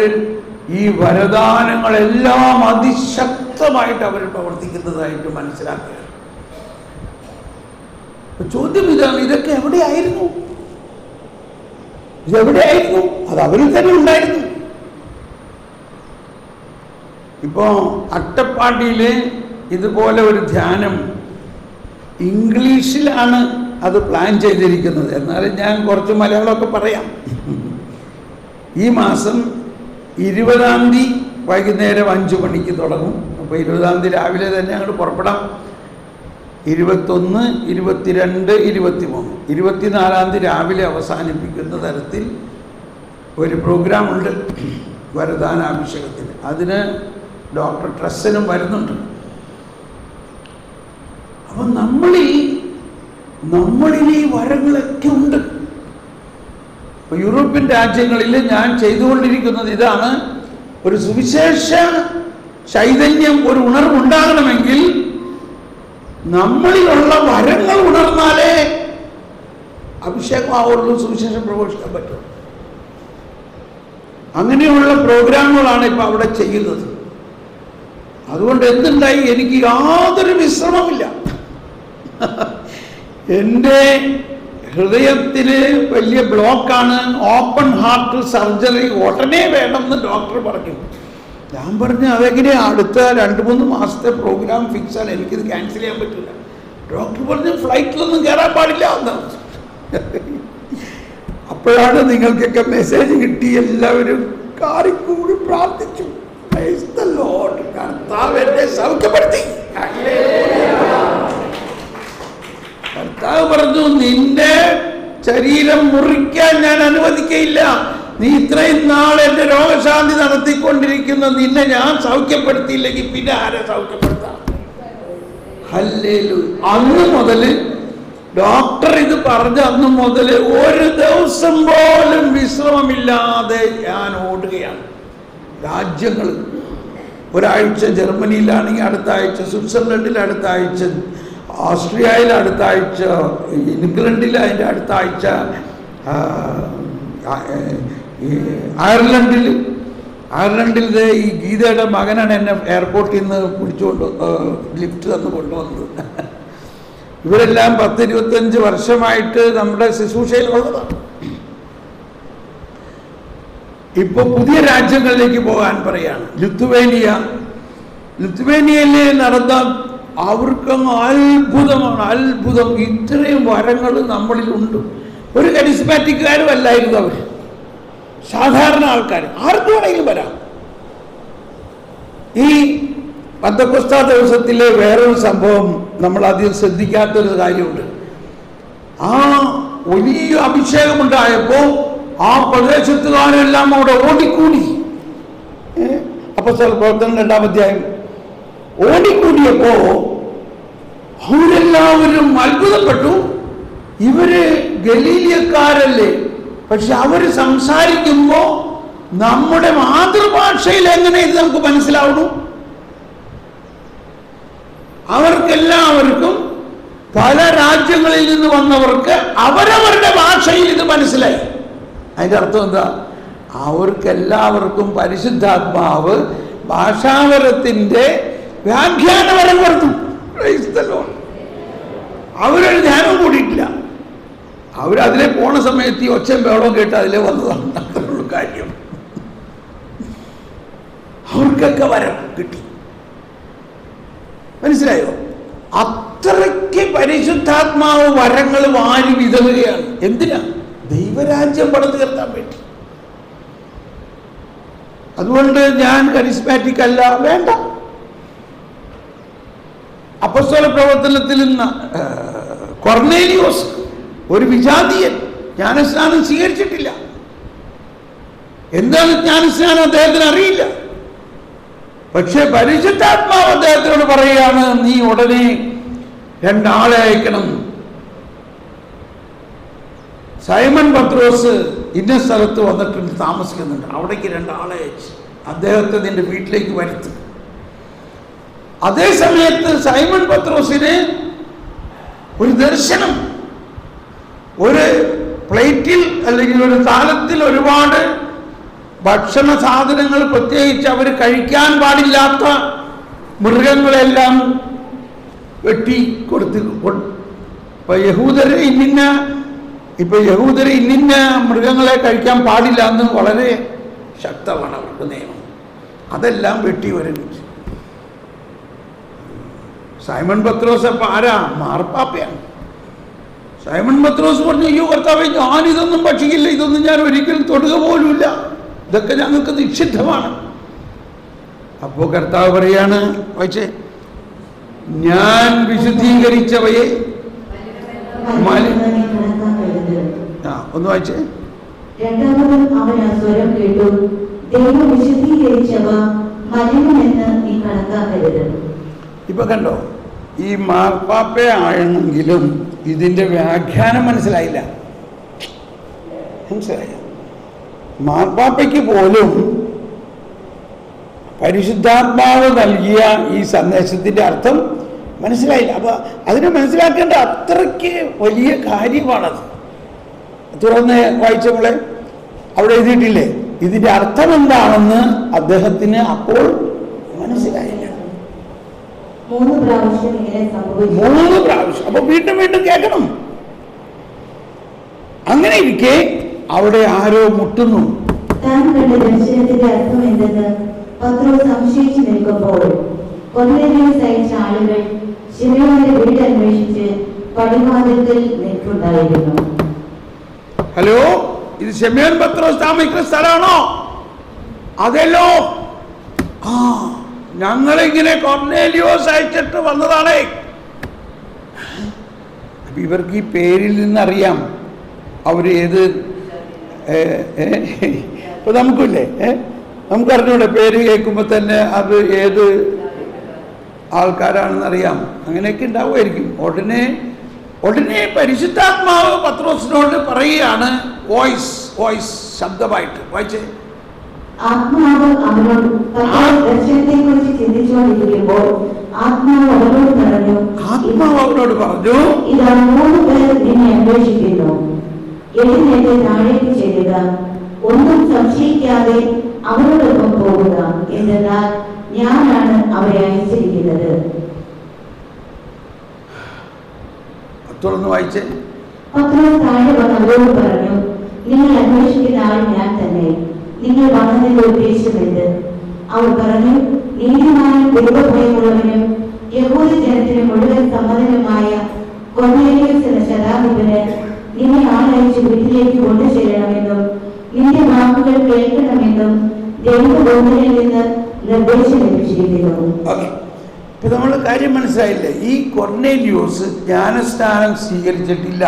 ഈ വരദാനങ്ങളെല്ലാം അതിശക്തമായിട്ട് അവർ പ്രവർത്തിക്കുന്നതായിട്ട് മനസ്സിലാക്കുകയാണ്. ചോദ്യം ഇതാണ്, ഇതൊക്കെ എവിടെയായിരുന്നു? ഇതെവിടെയായിരുന്നു? അത് അവരിൽ തന്നെ ഉണ്ടായിരുന്നു. ഇപ്പോൾ അട്ടപ്പാടിയിൽ ഇതുപോലെ ഒരു ധ്യാനം ഇംഗ്ലീഷിലാണ് അത് പ്ലാൻ ചെയ്തിരിക്കുന്നത്. എന്നാലും ഞാൻ കുറച്ച് മലയാളമൊക്കെ പറയാം. ഈ മാസം 20-ാം തീയതി വൈകുന്നേരം 5 മണിക്ക് തുടങ്ങും. അപ്പോൾ 20-ാം തീയതി രാവിലെ തന്നെ അങ്ങോട്ട് പുറപ്പെടാം. 21, 22, 23, 24-ാം തീയതി രാവിലെ അവസാനിപ്പിക്കുന്ന തരത്തിൽ ഒരു പ്രോഗ്രാമുണ്ട് വരദാനാഭിഷേകത്തിന്. അതിന് ഡോക്ടർ ട്രസ്സനും വരുന്നുണ്ട്. അപ്പം നമ്മളിൽ ഈ വരങ്ങളൊക്കെ ഉണ്ട്. ഇപ്പോൾ യൂറോപ്യൻ രാജ്യങ്ങളിൽ ഞാൻ ചെയ്തുകൊണ്ടിരിക്കുന്നത് ഇതാണ്. ഒരു സുവിശേഷ ചൈതന്യം, ഒരു ഉണർവുണ്ടാകണമെങ്കിൽ നമ്മളിലുള്ള വരങ്ങൾ ഉണർന്നാലേ അഭിഷേകമാവുള്ളൂ, സുവിശേഷം പ്രഘോഷിക്കാൻ പറ്റും. അങ്ങനെയുള്ള പ്രോഗ്രാമുകളാണ് ഇപ്പോൾ അവിടെ ചെയ്യുന്നത്. അതുകൊണ്ട് എന്തുണ്ടായി, എനിക്ക് യാതൊരു വിശ്രമമില്ല. എൻ്റെ ഹൃദയത്തിൽ വലിയ ബ്ലോക്കാണ്, ഓപ്പൺ ഹാർട്ട് സർജറി ഉടനെ വേണമെന്ന് ഡോക്ടർ പറഞ്ഞു. ഞാൻ പറഞ്ഞു, അതെങ്ങനെയാണ് അടുത്ത 2-3 മാസത്തെ പ്രോഗ്രാം ഫിക്സാണ്, എനിക്കിത് ക്യാൻസൽ ചെയ്യാൻ പറ്റില്ല. ഡോക്ടർ പറഞ്ഞു, ഫ്ലൈറ്റിലൊന്നും കയറാൻ പാടില്ല എന്നാണ്. അപ്പോഴാണ് നിങ്ങൾക്കൊക്കെ മെസ്സേജ് കിട്ടി, എല്ലാവരും കാറിക്കൂടി പ്രാർത്ഥിച്ചു. കർത്താവ് എന്നെ സൗഖ്യപ്പെടുത്തി. കർത്താവ് പറഞ്ഞു, നിന്റെ ശരീരം മുറിക്കാൻ ഞാൻ അനുവദിക്കയില്ല. നീ ഇത്രയും നാൾ എൻ്റെ രോഗശാന്തി നടത്തിക്കൊണ്ടിരിക്കുന്ന നിന്നെ ഞാൻ സൗഖ്യപ്പെടുത്തിയില്ലെങ്കിൽ പിന്നെ ആരെ സൗഖ്യപ്പെടുത്താം? ഹല്ലേലൂയ. അന്ന് മുതൽ ഡോക്ടർ ഇത് പറഞ്ഞ അന്ന് മുതൽ ഒരു ദിവസം പോലും വിശ്രമമില്ലാതെ ഞാൻ ഓടുകയാണ്. രാജ്യങ്ങൾ, ഒരാഴ്ച ജർമ്മനിയിലാണെങ്കിൽ അടുത്ത ആഴ്ച സ്വിറ്റ്സർലൻഡിൽ, അടുത്ത ആഴ്ച ഓസ്ട്രിയയിൽ, അടുത്ത ആഴ്ച ഇംഗ്ലണ്ടിൽ, അതിൻ്റെ അടുത്ത ആഴ്ച അയർലൻഡിൽ ഈ ഗീതയുടെ മകനാണ് എന്നെ എയർപോർട്ടിൽ നിന്ന് ലിഫ്റ്റ് തന്ന് കൊണ്ടുവന്നത്. ഇവരെല്ലാം 10-25 വർഷമായിട്ട് നമ്മുടെ ശുശ്രൂഷയിലുള്ളതാണ്. ഇപ്പോൾ പുതിയ രാജ്യങ്ങളിലേക്ക് പോകാൻ പറയാണ്. ലിത്വേനിയയിൽ നടന്ന അവർക്കങ്ങ് അത്ഭുതമാണ്, അത്ഭുതം. ഇത്രയും വരങ്ങൾ നമ്മളിലുണ്ട്. ഒരു കരിസ്മാറ്റിക്കാരും അല്ലായിരുന്നു അവർ, സാധാരണ ആൾക്കാർ, ആർക്കും വേണമെങ്കിലും വരാം. ഈ പെന്തക്കോസ്താ ദിവസത്തിലെ വേറൊരു സംഭവം നമ്മൾ ആദ്യം ശ്രദ്ധിക്കാത്തൊരു കാര്യമുണ്ട്. ആ വലിയ അഭിഷേകമുണ്ടായപ്പോൾ ആ പ്രദേശത്തുകാരെല്ലാം അവിടെ ഓടിക്കൂടി. അപ്പോസ്തല പ്രവർത്തനം 2-ാം അധ്യായം. ഓടിക്കൂടിയപ്പോ അവരെല്ലാവരും അത്ഭുതപ്പെട്ടു. ഇവര് ഗലീലിയക്കാരല്ലേ, പക്ഷെ അവര് സംസാരിക്കുമ്പോ നമ്മുടെ മാതൃഭാഷയിൽ എങ്ങനെ ഇത് നമുക്ക് മനസ്സിലാവുന്നു? അവർക്കെല്ലാവർക്കും പല രാജ്യങ്ങളിൽ നിന്ന് വന്നവർക്ക് അവരവരുടെ ഭാഷയിൽ ഇത് മനസ്സിലായി. അതിന്റെ അർത്ഥം എന്താ? അവർക്കെല്ലാവർക്കും പരിശുദ്ധാത്മാവ് ഭാഷാവരത്തിന്റെ വ്യാഖ്യാനവരം കൊടുത്തു. അവരൊരു ധ്യാനം കൂടിയിട്ടില്ല. അവരതിലെ പോണ സമയത്ത് ഈ ഒച്ചയും ബഹളവും കേട്ട് അതിലെ വന്നതാണ്. അത്രയുള്ള കാര്യം. അവർക്കൊക്കെ വരം കിട്ടി. മനസ്സിലായോ? അത്രയ്ക്ക് പരിശുദ്ധാത്മാവ് വരങ്ങൾ വാരി വിതറുകയാണ്. എന്തിനാ? ദൈവരാജ്യം പണിത് തീർക്കാൻ വേണ്ടി. അതുകൊണ്ട് ഞാൻ കരിസ്മാറ്റിക് അല്ല, വേണ്ട. അപ്പോസ്തല പ്രവർത്തനത്തിൽ നിന്ന് കൊർന്നേലിയോസ് ഒരു വിജാതീയൻ ജ്ഞാനസ്നാനം സ്വീകരിച്ചിട്ടില്ല. എന്താണ് ജ്ഞാനസ്നാനം അദ്ദേഹത്തിന് അറിയില്ല. പക്ഷെ പരിശുദ്ധാത്മാവ് അദ്ദേഹത്തിനോട് പറയുകയാണ്, നീ ഉടനെ 2 ആളെ അയക്കണം. സൈമൺ പത്രോസ് ഇന്ന സ്ഥലത്ത് വന്നിട്ടുണ്ട്, താമസിക്കുന്നുണ്ട്. അവിടേക്ക് 2 ആളെ അയച്ച് അദ്ദേഹത്തെ നിന്റെ വീട്ടിലേക്ക് വരുത്തും. അതേ സമയത്ത് സൈമൺ പത്രോസിന് ഒരു ദർശനം, ഒരു പ്ലേറ്റിൽ അല്ലെങ്കിൽ ഒരു താലത്തിൽ ഒരുപാട് ഭക്ഷണ സാധനങ്ങൾ, പ്രത്യേകിച്ച് അവർ കഴിക്കാൻ പാടില്ലാത്ത മൃഗങ്ങളെല്ലാം വെട്ടി കൊടുത്ത്. യഹൂദര് ഇന്നിന്ന മൃഗങ്ങളെ കഴിക്കാൻ പാടില്ല എന്ന് വളരെ ശക്തമാണ് അവരുടെ നിയമം. അതെല്ലാം വെട്ടി ഒരുമിച്ച്. സൈമൺ പത്രോസ് അപ്പം ആരാ? മാർപ്പാപ്പയാണ്. സൈമൺ പത്രോസ് പറഞ്ഞു, അയ്യോ കർത്താവേ, ഞാനിതൊന്നും ഭക്ഷിക്കില്ല, ഇതൊന്നും ഞാൻ ഒരിക്കലും തൊടുക പോലുമില്ല, ഇതൊക്കെ ഞങ്ങൾക്ക് നിഷിദ്ധമാണ്. അപ്പോ കർത്താവ് പറയാണ്, വായിച്ചേ, ഞാൻ വിശുദ്ധീകരിച്ചവയെ ഒന്ന് വായിച്ചേ. രണ്ടാമതും അവൻ ആ സ്വരം കേട്ടു, ദൈവം വിശുദ്ധീകരിച്ചവ മലിനമെന്ന് നീ കണക്കാക്കരുത്. ഇപ്പൊ കണ്ടോ, ഈ മാർപ്പാപ്പ ആയെങ്കിലും ഇതിന്റെ വ്യാഖ്യാനം മനസ്സിലായില്ല. മനസ്സിലായ? മാർപ്പാപ്പയ്ക്ക് പോലും പരിശുദ്ധാത്മാവ് നൽകിയ ഈ സന്ദേശത്തിന്റെ അർത്ഥം മനസ്സിലായില്ല. അപ്പൊ അതിനെ മനസ്സിലാക്കേണ്ട അത്രയ്ക്ക് വലിയ കാര്യമാണത്. തുറന്ന് വായിച്ചപ്പോളെ അവിടെ എഴുതിയിട്ടില്ലേ, ഇതിന്റെ അർത്ഥം എന്താണെന്ന് അദ്ദേഹത്തിന് അപ്പോൾ മനസ്സിലായില്ല. 3 പ്രാവശ്യം ഇങ്ങനെ സംഭവിച്ചു. 3 പ്രാവശ്യം. അപ്പൊ വീണ്ടും വീണ്ടും കേൾക്കണം. അങ്ങനെ ഇരിക്കെ അവിടെ ആരോ മുട്ടുന്നു. താൻ കണ്ട ദർശനത്തിന്റെ അർത്ഥം എന്തെന്ന് പത്രോസ് സംശയിച്ചു നിൽക്കുമ്പോൾ കൊർന്നേലിയോസ് അയച്ച ആളുകൾ ശിമയോന്റെ വീട് അന്വേഷിച്ച് പടിവാതിൽക്കൽ നിൽക്കുന്നുണ്ടായിരുന്നു. ഹലോ, ഇത് ശിമയോൻ പത്രോസ് താമസിക്കുന്ന സ്ഥലമാണോ? അതെല്ലോ. ആ, ഞങ്ങളിങ്ങനെ കൊർന്നേലിയോസ് അയച്ചിട്ട് വന്നതാണേ. അപ്പൊ ഇവർക്ക് ഈ പേരിൽ നിന്നറിയാം അവര് ഏത്. ഇപ്പൊ നമുക്കില്ലേ, നമുക്കറിഞ്ഞൂടെ, പേര് കേൾക്കുമ്പോ തന്നെ അത് ഏത് ആൾക്കാരാണെന്ന് അറിയാം. അങ്ങനെയൊക്കെ ഉണ്ടാവുമായിരിക്കും. ഉടനെ പരിശുദ്ധാത്മാവ് പത്രോസിനോട് പറയുകയാണ്, വോയിസ് ശബ്ദമായിട്ട്. വായിച്ചേ. ആത്മാവ് അവനോട് ദർശനത്തെക്കുറിച്ച് ചിന്തിച്ചുകൊണ്ടിരിക്കുമ്പോൾ ആത്മാവ് അവനോട് പറഞ്ഞു, ഇതാ 3 പേർ നിന്നെ അന്വേഷിക്കുന്നു. എഴുന്നേറ്റ് താഴേക്ക് ചെല്ലുക, ഒന്നും സംശയിക്കാതെ അവരോടൊപ്പം പോകുക, എന്നാൽ ഞാനാണ് അവരെ അയച്ചിരിക്കുന്നത്. തുടർന്ന് വായിച്ചേ. പത്രോസ് താഴെ വന്ന് അവരോട് പറഞ്ഞു, നിങ്ങൾ അന്വേഷിക്കുന്ന ആൾ ഞാൻ തന്നെ. നിങ്ങൾ വന്നതിന്റെ ഉദ്ദേശം എന്ത്? അവർ പറഞ്ഞു, നീതിമാനും ദൈവഭയമുള്ളവനും യഹൂദ ജനത്തിന് മുഴുവൻ സമ്മതനുമായ കൊർന്നേലിയോസ് എന്ന ശതാധിപന് നിന്നെ ആളയച്ച് വീട്ടിലേക്ക് കൊണ്ടുചെല്ലണമെന്നും നിന്റെ വാക്കുകൾ കേൾക്കണമെന്നും ദൈവബോധനിൽ നിന്ന് നിർദ്ദേശം ലഭിച്ചിരിക്കുന്നു. ഇപ്പൊ നമ്മുടെ കാര്യം മനസ്സിലായില്ലേ? ഈ കൊർന്നേലിയോസ് ജ്ഞാനസ്നാനം സ്വീകരിച്ചിട്ടില്ല.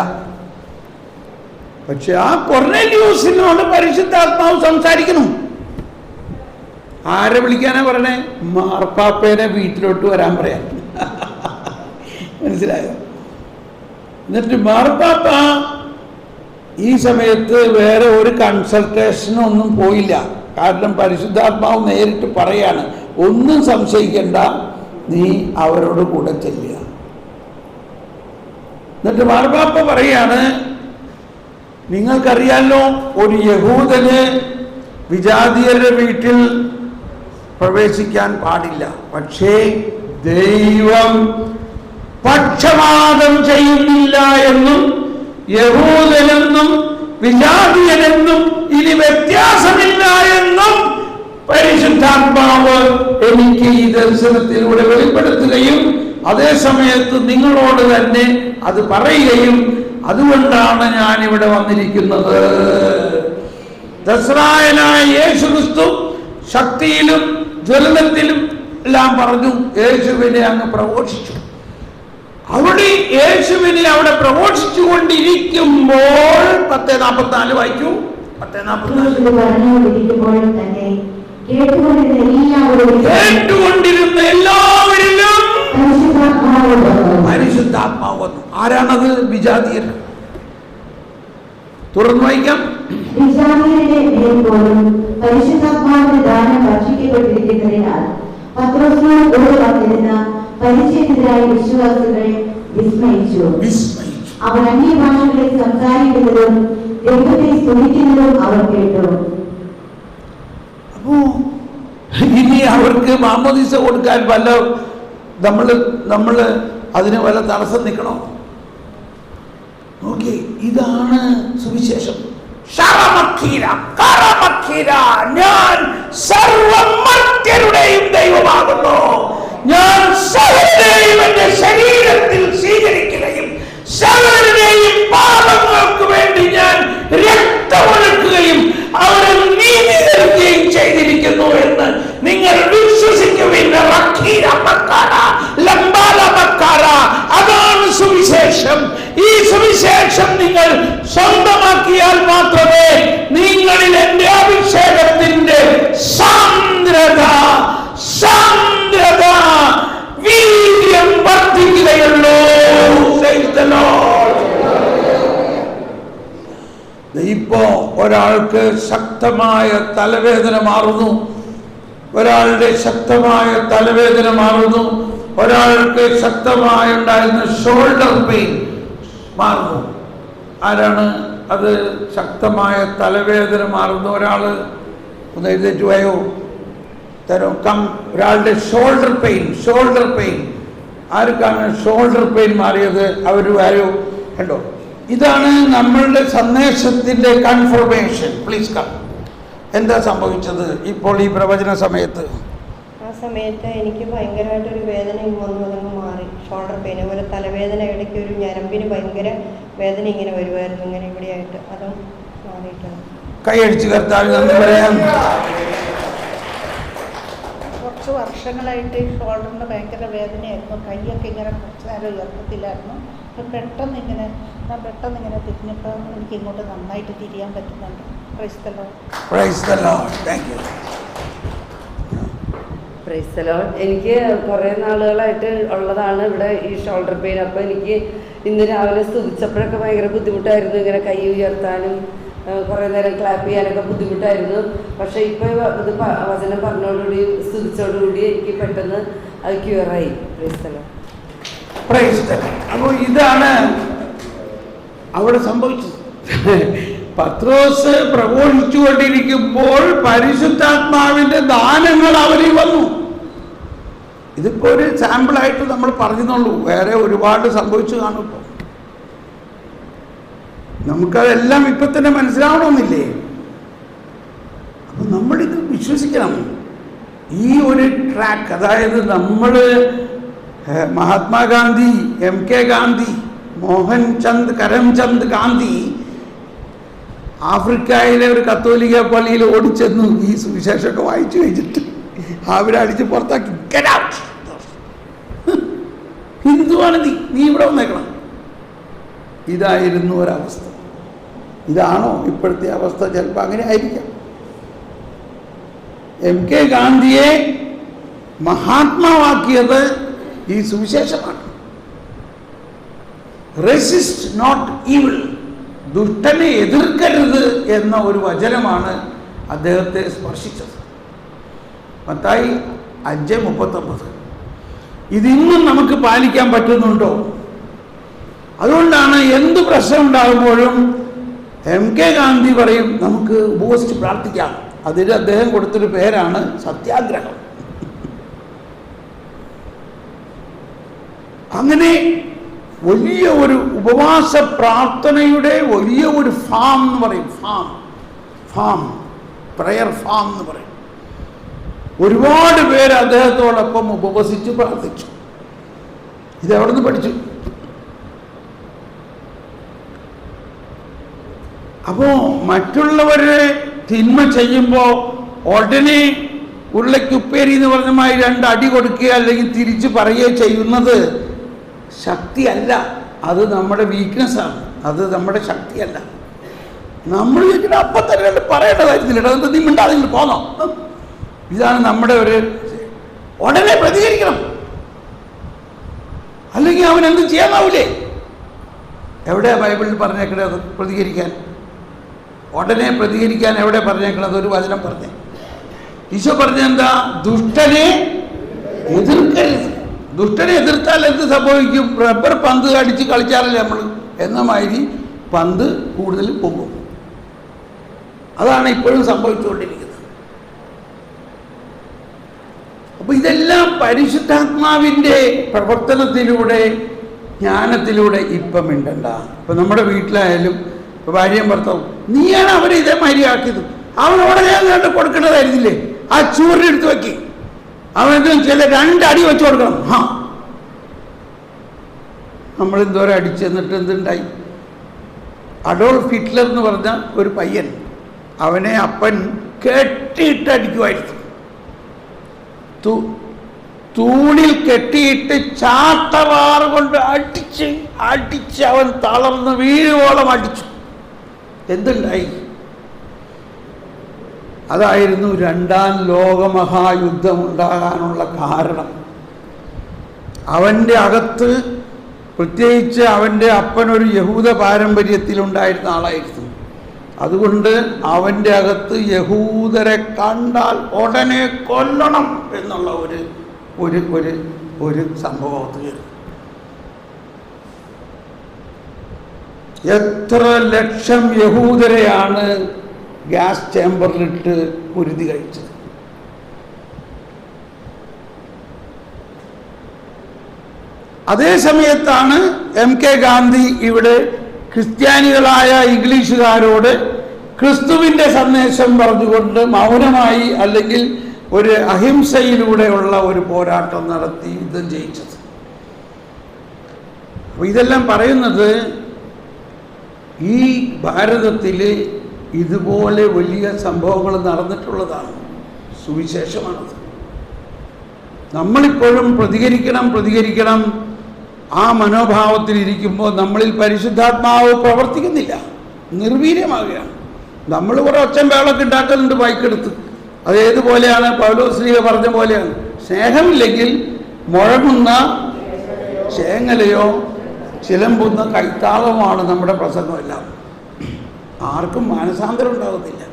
പക്ഷെ ആ കൊർന്നേലിയോസിനോട് പരിശുദ്ധാത്മാവ് സംസാരിക്കണം. ആരെ വിളിക്കാനാ പറയണേ? മാർപ്പാപ്പേനെ വീട്ടിലോട്ട് വരാൻ പറയാൻ. മനസ്സിലായോ? എന്നിട്ട് മാർപ്പാപ്പ ഈ സമയത്ത് വേറെ ഒരു കൺസൾട്ടേഷനൊന്നും പോയില്ല. കാരണം പരിശുദ്ധാത്മാവ് നേരിട്ട് പറയാണ്, ഒന്നും സംശയിക്കണ്ട, നീ അവരോട് കൂടെ ചെല്ലുക. എന്നിട്ട് മാർപ്പാപ്പ പറയാണ്, നിങ്ങൾക്കറിയാലോ, ഒരു യഹൂദന് വിജാതീയരുടെ വീട്ടിൽ പ്രവേശിക്കാൻ പാടില്ല. പക്ഷേ ദൈവം പക്ഷപാതം ചെയ്യുന്നില്ല എന്നും യഹൂദനെന്നും വിജാതീയനെന്നും ഇനി വ്യത്യാസമില്ല എന്നും പരിശുദ്ധാത്മാവ് എനിക്ക് ഈ ദർശനത്തിലൂടെ വെളിപ്പെടുത്തുകയും അതേ സമയത്ത് നിങ്ങളോട് തന്നെ അത് പറയുകയും, അതുകൊണ്ടാണ് ഞാൻ ഇവിടെ വന്നിരിക്കുന്നത്. നസ്രായനായ യേശുക്രിസ്തു ശക്തിയിലും ജ്വലനത്തിലും എല്ലാം പറഞ്ഞു യേശുവിനെ അങ്ങ് പ്രഘോഷിച്ചു. അവിടെ യേശുവിനെ അവിടെ പ്രഘോഷിച്ചു കൊണ്ടിരിക്കുമ്പോൾ 10:44 വായിക്കൂ. 10:44 കേട്ടുകൊണ്ടിരുന്ന എല്ലാവരിലും പരിശുദ്ധാത്മാവ് വന്നു. ആരാണത്? വിജാതീയർ. തുറന്നു വായിക്കാം. പരിശുദ്ധാത്മാവിന്റെ ദാനം ഭക്ഷിക്കപ്പെട്ടിരിക്കുന്നതിനാൽ പത്രോസിനോട് കൂടെ വന്നിരുന്ന പരിചയത്തിനായി വിശ്വാസികളെ വിസ്മയിച്ചു. അവർ അന്യഭാഷകളിൽ സംസാരിക്കുന്നതും ദൈവത്തെ സ്തുതിക്കുന്നതും അവർ കേട്ടു. അപ്പോ ഇനി അവർക്ക് മാമോദീസ കൊടുക്കാൻ വല്ല നമ്മള് അതിന് വല്ല തടസ്സം നിൽക്കണോ? ഓക്കെ, ഇതാണ് സുവിശേഷം. ഞാൻ സർവമർത്യരുടെയും ദൈവമാകുന്നു. ഞാൻ സകലരെയും എന്റെ ശരീരത്തിൽ സ്വീകരിക്കുകയും സകലരുടെയും പാപങ്ങൾക്ക് വേണ്ടി ഞാൻ രക്തമൊഴുക്കുകയും അവരെ നീതീകരിക്കുകയും ചെയ്തിരിക്കുന്നു എന്ന് നിങ്ങൾ വിശ്വസിക്കുവിൻ. അതാണ് സുവിശേഷം. ഈ സുവിശേഷം നിങ്ങൾ സ്വന്തമാക്കിയാൽ മാത്രമേ നിങ്ങളിൽ എന്റെ അഭിഷേകത്തിന്റെ സാന്ദ്രത വീര്യം വർദ്ധിക്കുകയുള്ളൂ. ഇപ്പോ ഒരാൾക്ക് ശക്തമായ തലവേദന മാറുന്നു, ഒരാളുടെ ശക്തമായ തലവേദന മാറുന്നു, ഒരാൾക്ക് ശക്തമായ ഉണ്ടായിരുന്ന ഷോൾഡർ പെയിൻ മാറുന്നു. ആരാണ് അത്? ശക്തമായ തലവേദന മാറുന്ന ഒരാള് ഒന്ന് എഴുന്നേറ്റ് പോയോ? ഒരാളുടെ ഷോൾഡർ പെയിൻ ആർക്കാണ് ഷോൾഡർ പെയിൻ മാറിയത്? അവർ ആരോ കണ്ടോ? ഇതാണ് നമ്മളുടെ സന്ദേശത്തിന്റെ കൺഫർമേഷൻ. Please come. എന്താ സംഭവിച്ചത് ഇപ്പോൾ ഈ പ്രവചന സമയത്ത്? ആ സമയത്ത് എനിക്ക് ഭയങ്കരമായിട്ടൊരു വേദനയും വന്നു, അതങ്ങ് മാറി. ഷോൾഡർ പെയിൻ, അതുപോലെ തലവേദന, ഇടയ്ക്ക് ഒരു ഞരമ്പിന് ഭയങ്കര വേദന ഇങ്ങനെ വരുമായിരുന്നു, ഇങ്ങനെ ഇവിടെയായിട്ട്. അതും മാറിയിട്ടുണ്ട്. കൈയടിച്ച് കർത്താവിന് നന്ദി പറയാം. കുറച്ച് വർഷങ്ങളായിട്ട് ഷോൾഡറിന് ഭയങ്കര വേദനയായിരുന്നു. കൈയൊക്കെ ഇങ്ങനെ കുറച്ച് നേരം ഉയർത്തത്തില്ലായിരുന്നു. പെട്ടെന്ന് ഇങ്ങനെ തിരിഞ്ഞപ്പോൾ എനിക്ക് ഇങ്ങോട്ട് നന്നായിട്ട് തിരിയാൻ പറ്റുന്നുണ്ട്. Price the Lord. Thank you. Price the Lord. എനിക്ക് കുറേ നാളുകളായിട്ട് ഉള്ളതാണ് ഇവിടെ ഈ ഷോൾഡർ പെയിൻ. അപ്പോൾ എനിക്ക് ഇന്ന് രാവിലെ സ്തുതിച്ചപ്പോഴൊക്കെ ഭയങ്കര ബുദ്ധിമുട്ടായിരുന്നു. ഇങ്ങനെ കൈ ഉയർത്താനും കുറേ നേരം ക്ലാപ്പ് ചെയ്യാനൊക്കെ ബുദ്ധിമുട്ടായിരുന്നു. പക്ഷേ ഇപ്പോൾ ഇത് വചനം പറഞ്ഞോടുകൂടി സ്തുതിച്ചോടുകൂടി എനിക്ക് പെട്ടെന്ന് അത് ക്യൂറായി. Praise the lord. Praise the lord. അപ്പോൾ ഇതാണ് അവിടെ സംഭവിച്ചത്. പത്രോസ് പ്രഘോഷിച്ചുകൊണ്ടിരിക്കുമ്പോൾ പരിശുദ്ധാത്മാവിന്റെ ദാനങ്ങൾ അവരിൽ വന്നു. ഇതിപ്പോ ഒരു സാമ്പിളായിട്ട് നമ്മൾ പറഞ്ഞെന്നുള്ളൂ, വേറെ ഒരുപാട് സംഭവിച്ചു കാണും. ഇപ്പോൾ നമുക്കതെല്ലാം ഇപ്പൊ തന്നെ മനസ്സിലാവണമെന്നില്ലേ? അപ്പൊ നമ്മളിത് വിശ്വസിക്കണം. ഈ ഒരു ട്രാക്ക്, അതായത് നമ്മൾ മഹാത്മാഗാന്ധി, MK ഗാന്ധി, മോഹൻ ചന്ദ് കരംചന്ദ് ഗാന്ധി ആഫ്രിക്കയിലെ ഒരു കത്തോലിക്ക പള്ളിയിൽ ഓടിച്ചെന്നു ഈ സുവിശേഷമൊക്കെ വായിച്ചു കഴിഞ്ഞിട്ട് അവരടിച്ച് പുറത്താക്കി. ഹിന്ദുവാണ് നീ ഇവിടെ വന്നേക്കണം. ഇതായിരുന്നു ഒരവസ്ഥ. ഇതാണോ ഇപ്പോഴത്തെ അവസ്ഥ? ചിലപ്പോൾ അങ്ങനെ ആയിരിക്കാം. MK ഗാന്ധിയെ മഹാത്മാവാക്കിയത് ഈ സുവിശേഷമാണ്. റെസിസ്റ്റ് നോട്ട് ഈവിൾ, ദുഷ്ടനെ എതിർക്കരുത് എന്ന ഒരു വചനമാണ് അദ്ദേഹത്തെ സ്പർശിച്ചത്. മത്തായി 5:39. ഇതിന്നും നമുക്ക് പാലിക്കാൻ പറ്റുന്നുണ്ടോ? അതുകൊണ്ടാണ് എന്ത് പ്രശ്നം ഉണ്ടാകുമ്പോഴും MK ഗാന്ധി പറയും നമുക്ക് ഉപവസിച്ച് പ്രാർത്ഥിക്കാം. അതിന് അദ്ദേഹം കൊടുത്തൊരു പേരാണ് സത്യാഗ്രഹം. അങ്ങനെ വലിയ ഒരു ഉപവാസ പ്രാർത്ഥനയുടെ വലിയ ഒരു ഫാം എന്ന് പറയും. ഫാം പ്രയർ ഫാം എന്ന് പറയും. ഒരുപാട് പേര് അദ്ദേഹത്തോടൊപ്പം ഉപവസിച്ച് പ്രാർത്ഥിച്ചു. ഇതെവിടെ നിന്ന് പഠിച്ചു? അപ്പോൾ മറ്റുള്ളവരെ തിന്മ ചെയ്യുമ്പോൾ ഉടനെ ഉരുളക്കുപ്പേരി എന്ന് പറഞ്ഞ മാതിരി 2 അടി കൊടുക്കുക അല്ലെങ്കിൽ തിരിച്ച് പറയുകയോ ചെയ്യുന്നത് ശക്തിയല്ല. അത് നമ്മുടെ വീക്ക്നെസ്സാണ്. അത് നമ്മുടെ ശക്തിയല്ല. നമ്മൾ അപ്പം തന്നെ പറയേണ്ടതായിരുന്നില്ല. അതെന്താ നീ മിണ്ടാതെ പോന്നോ? ഇതാണ് നമ്മുടെ ഒരു ഉടനെ പ്രതികരിക്കണം, അല്ലെങ്കിൽ അവൻ എന്ത് ചെയ്യാനാവൂലേ? എവിടെയാ ബൈബിളിൽ പറഞ്ഞേക്കണത് പ്രതികരിക്കാൻ? ഉടനെ പ്രതികരിക്കാൻ എവിടെ പറഞ്ഞേക്കണത്? ഒരു വചനം പറഞ്ഞേ. ഈശോ പറഞ്ഞെന്താ? ദുഷ്ടനെ എതിർക്കരുത്. ദുഷ്ടനെ എതിർത്താൽ എന്ത് സംഭവിക്കും? റബ്ബർ പന്ത് അടിച്ച് കളിച്ചാലല്ലേ നമ്മൾ എന്ന മാതിരി പന്ത് കൂടുതൽ പോകും. അതാണ് ഇപ്പോഴും സംഭവിച്ചുകൊണ്ടിരിക്കുന്നത്. അപ്പൊ ഇതെല്ലാം പരിശുദ്ധാത്മാവിൻ്റെ പ്രവർത്തനത്തിലൂടെ, ജ്ഞാനത്തിലൂടെ. ഇപ്പം മിണ്ടണ്ട. ഇപ്പൊ നമ്മുടെ വീട്ടിലായാലും ഇപ്പൊ ഭാര്യയും ഭർത്താവും, നീയാണ് അവരെ ഇതേമാതിരി ആക്കിയത്, അവനോടെ ഞാൻ കൊടുക്കേണ്ടതായിരുന്നില്ലേ? ആ ചൂരിനെടുത്ത് വെക്കി അവനെന്തും ചില 2 അടി വെച്ച് കൊടുക്കണം. നമ്മളെന്തോരം അടിച്ച്. എന്നിട്ട് എന്തുണ്ടായി? അഡോൾഫ് ഹിറ്റ്ലർ എന്ന് പറഞ്ഞ ഒരു പയ്യൻ, അവനെ അപ്പൻ കെട്ടിയിട്ട് അടിക്കുമായിരുന്നു. തൂണിൽ കെട്ടിയിട്ട് ചാട്ടവാറ് കൊണ്ട് അടിച്ച് അവൻ തളർന്ന് വീഴുവോളം അടിച്ചു. എന്തുണ്ടായി? അതായിരുന്നു 2ാം ലോകമഹായുദ്ധം ഉണ്ടാകാനുള്ള കാരണം. അവൻ്റെ അകത്ത്, പ്രത്യേകിച്ച് അവൻ്റെ അപ്പനൊരു യഹൂദ പാരമ്പര്യത്തിലുണ്ടായിരുന്ന ആളായിരുന്നു. അതുകൊണ്ട് അവൻ്റെ അകത്ത് യഹൂദരെ കണ്ടാൽ ഉടനെ കൊല്ലണം എന്നുള്ള ഒരു സംഭവം തീർന്നു. എത്ര ലക്ഷം യഹൂദരെയാണ് ഗ്യാസ് ചേമ്പറിലിട്ട് കുരുതി കഴിച്ചത്. അതേ സമയത്താണ് MK ഗാന്ധി ഇവിടെ ക്രിസ്ത്യാനികളായ ഇംഗ്ലീഷുകാരോട് ക്രിസ്തുവിൻ്റെ സന്ദേശം പറഞ്ഞുകൊണ്ട് മൗനമായി, അല്ലെങ്കിൽ ഒരു അഹിംസയിലൂടെയുള്ള ഒരു പോരാട്ടം നടത്തി യുദ്ധം ജയിച്ചത്. അപ്പോൾ ഇതെല്ലാം പറയുന്നത് ഈ ഭാരതത്തിൽ ഇതുപോലെ വലിയ സംഭവങ്ങൾ നടന്നിട്ടുള്ളതാണ്. സുവിശേഷമാണത്. നമ്മളിപ്പോഴും പ്രതികരിക്കണം ആ മനോഭാവത്തിലിരിക്കുമ്പോൾ നമ്മളിൽ പരിശുദ്ധാത്മാവ് പ്രവർത്തിക്കുന്നില്ല, നിർവീര്യമാവുകയാണ്. നമ്മൾ കുറേ ഒച്ചം ബഹളമൊക്കെ ഉണ്ടാക്കുന്നുണ്ട് ബൈക്കെടുത്ത്. അതേതുപോലെയാണ് പൗലോസ്ലീഹ പറഞ്ഞ പോലെയാണ്. സ്നേഹമില്ലെങ്കിൽ മുഴങ്ങുന്ന ചേങ്ങലയോ ചിലമ്പുന്ന കൈത്താളമാണ് നമ്മുടെ പ്രസംഗമെല്ലാം. ആർക്കും മാനസാന്തരം ഉണ്ടാകുന്നില്ല.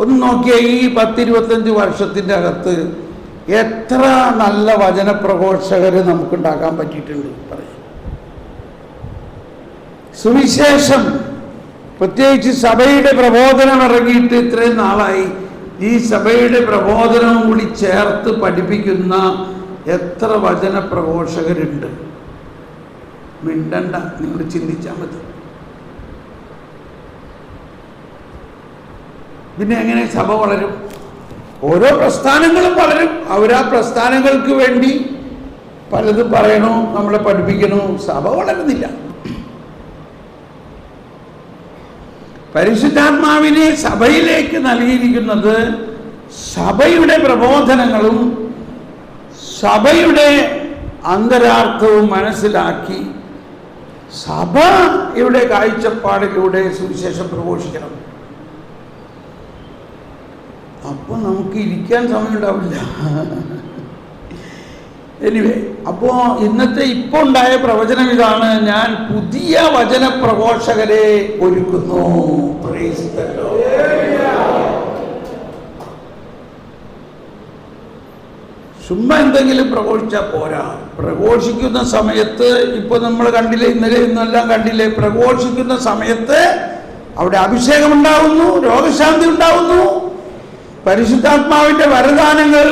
ഒന്ന് നോക്കിയാൽ ഈ 10-25 വർഷത്തിൻ്റെ അകത്ത് എത്ര നല്ല വചനപ്രഘോഷകർ നമുക്കുണ്ടാക്കാൻ പറ്റിയിട്ടുണ്ട്. പറയും സുവിശേഷം, പ്രത്യേകിച്ച് സഭയുടെ പ്രബോധനം ഇറങ്ങിയിട്ട് ഇത്രയും നാളായി. ഈ സഭയുടെ പ്രബോധനവും കൂടി ചേർത്ത് പഠിപ്പിക്കുന്ന എത്ര വചനപ്രഘോഷകരുണ്ട്. മിണ്ടണ്ട, നിങ്ങൾ ചിന്തിച്ചാൽ മതി. പിന്നെ എങ്ങനെ സഭ വളരും? ഓരോ പ്രസ്ഥാനങ്ങളും വളരും. അവരാ പ്രസ്ഥാനങ്ങൾക്ക് വേണ്ടി പലതും പറയണോ, നമ്മളെ പഠിപ്പിക്കണോ. സഭ വളരുന്നില്ല. പരിശുദ്ധാത്മാവിനെ സഭയിലേക്ക് നൽകിയിരിക്കുന്നത് സഭയുടെ പ്രബോധനങ്ങളും സഭയുടെ അന്തരാർത്ഥവും മനസ്സിലാക്കി സഭയുടെ കാഴ്ചപ്പാടിലൂടെ സുവിശേഷം പ്രഘോഷിക്കണം. അപ്പൊ നമുക്ക് ഇരിക്കാൻ സമയമുണ്ടാവില്ല. എനിവേ, അപ്പോ ഇന്നത്തെ ഇപ്പൊ ഉണ്ടായ പ്രവചനം ഇതാണ്: ഞാൻ പുതിയ വചന പ്രഘോഷകരെ ഒരുക്കുന്നു. Price the Lord. ചുമ്മാ എന്തെങ്കിലും പ്രഘോഷിച്ചാൽ പോരാ. പ്രഘോഷിക്കുന്ന സമയത്ത് ഇപ്പൊ നമ്മൾ കണ്ടില്ലേ, ഇന്നലെ ഇന്നെല്ലാം കണ്ടില്ലേ, പ്രഘോഷിക്കുന്ന സമയത്ത് അവിടെ അഭിഷേകം ഉണ്ടാവുന്നു, രോഗശാന്തി ഉണ്ടാവുന്നു, പരിശുദ്ധാത്മാവിന്റെ വരദാനങ്ങൾ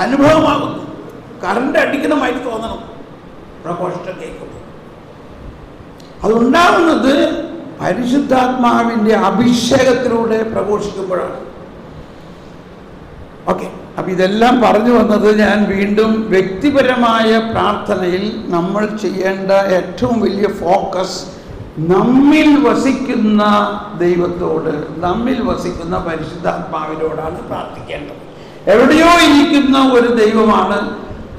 അനുഭവമാകുന്നു. കറണ്ട് അടിക്കണമായിട്ട് തോന്നണം പ്രഘോഷണം കേൾക്കുമ്പോൾ. അതുണ്ടാവുന്നത് പരിശുദ്ധാത്മാവിന്റെ അഭിഷേകത്തിലൂടെ പ്രഘോഷിക്കുമ്പോഴാണ്. ഓക്കെ, അപ്പൊ ഇതെല്ലാം പറഞ്ഞു വന്നത്, ഞാൻ വീണ്ടും വ്യക്തിപരമായ പ്രാർത്ഥനയിൽ നമ്മൾ ചെയ്യേണ്ട ഏറ്റവും വലിയ ഫോക്കസ് നമ്മിൽ വസിക്കുന്ന ദൈവത്തോട്, നമ്മിൽ വസിക്കുന്ന പരിശുദ്ധാത്മാവിനോടാണ് പ്രാർത്ഥിക്കേണ്ടത്. എവിടെയോ ഇരിക്കുന്ന ഒരു ദൈവമാണ്,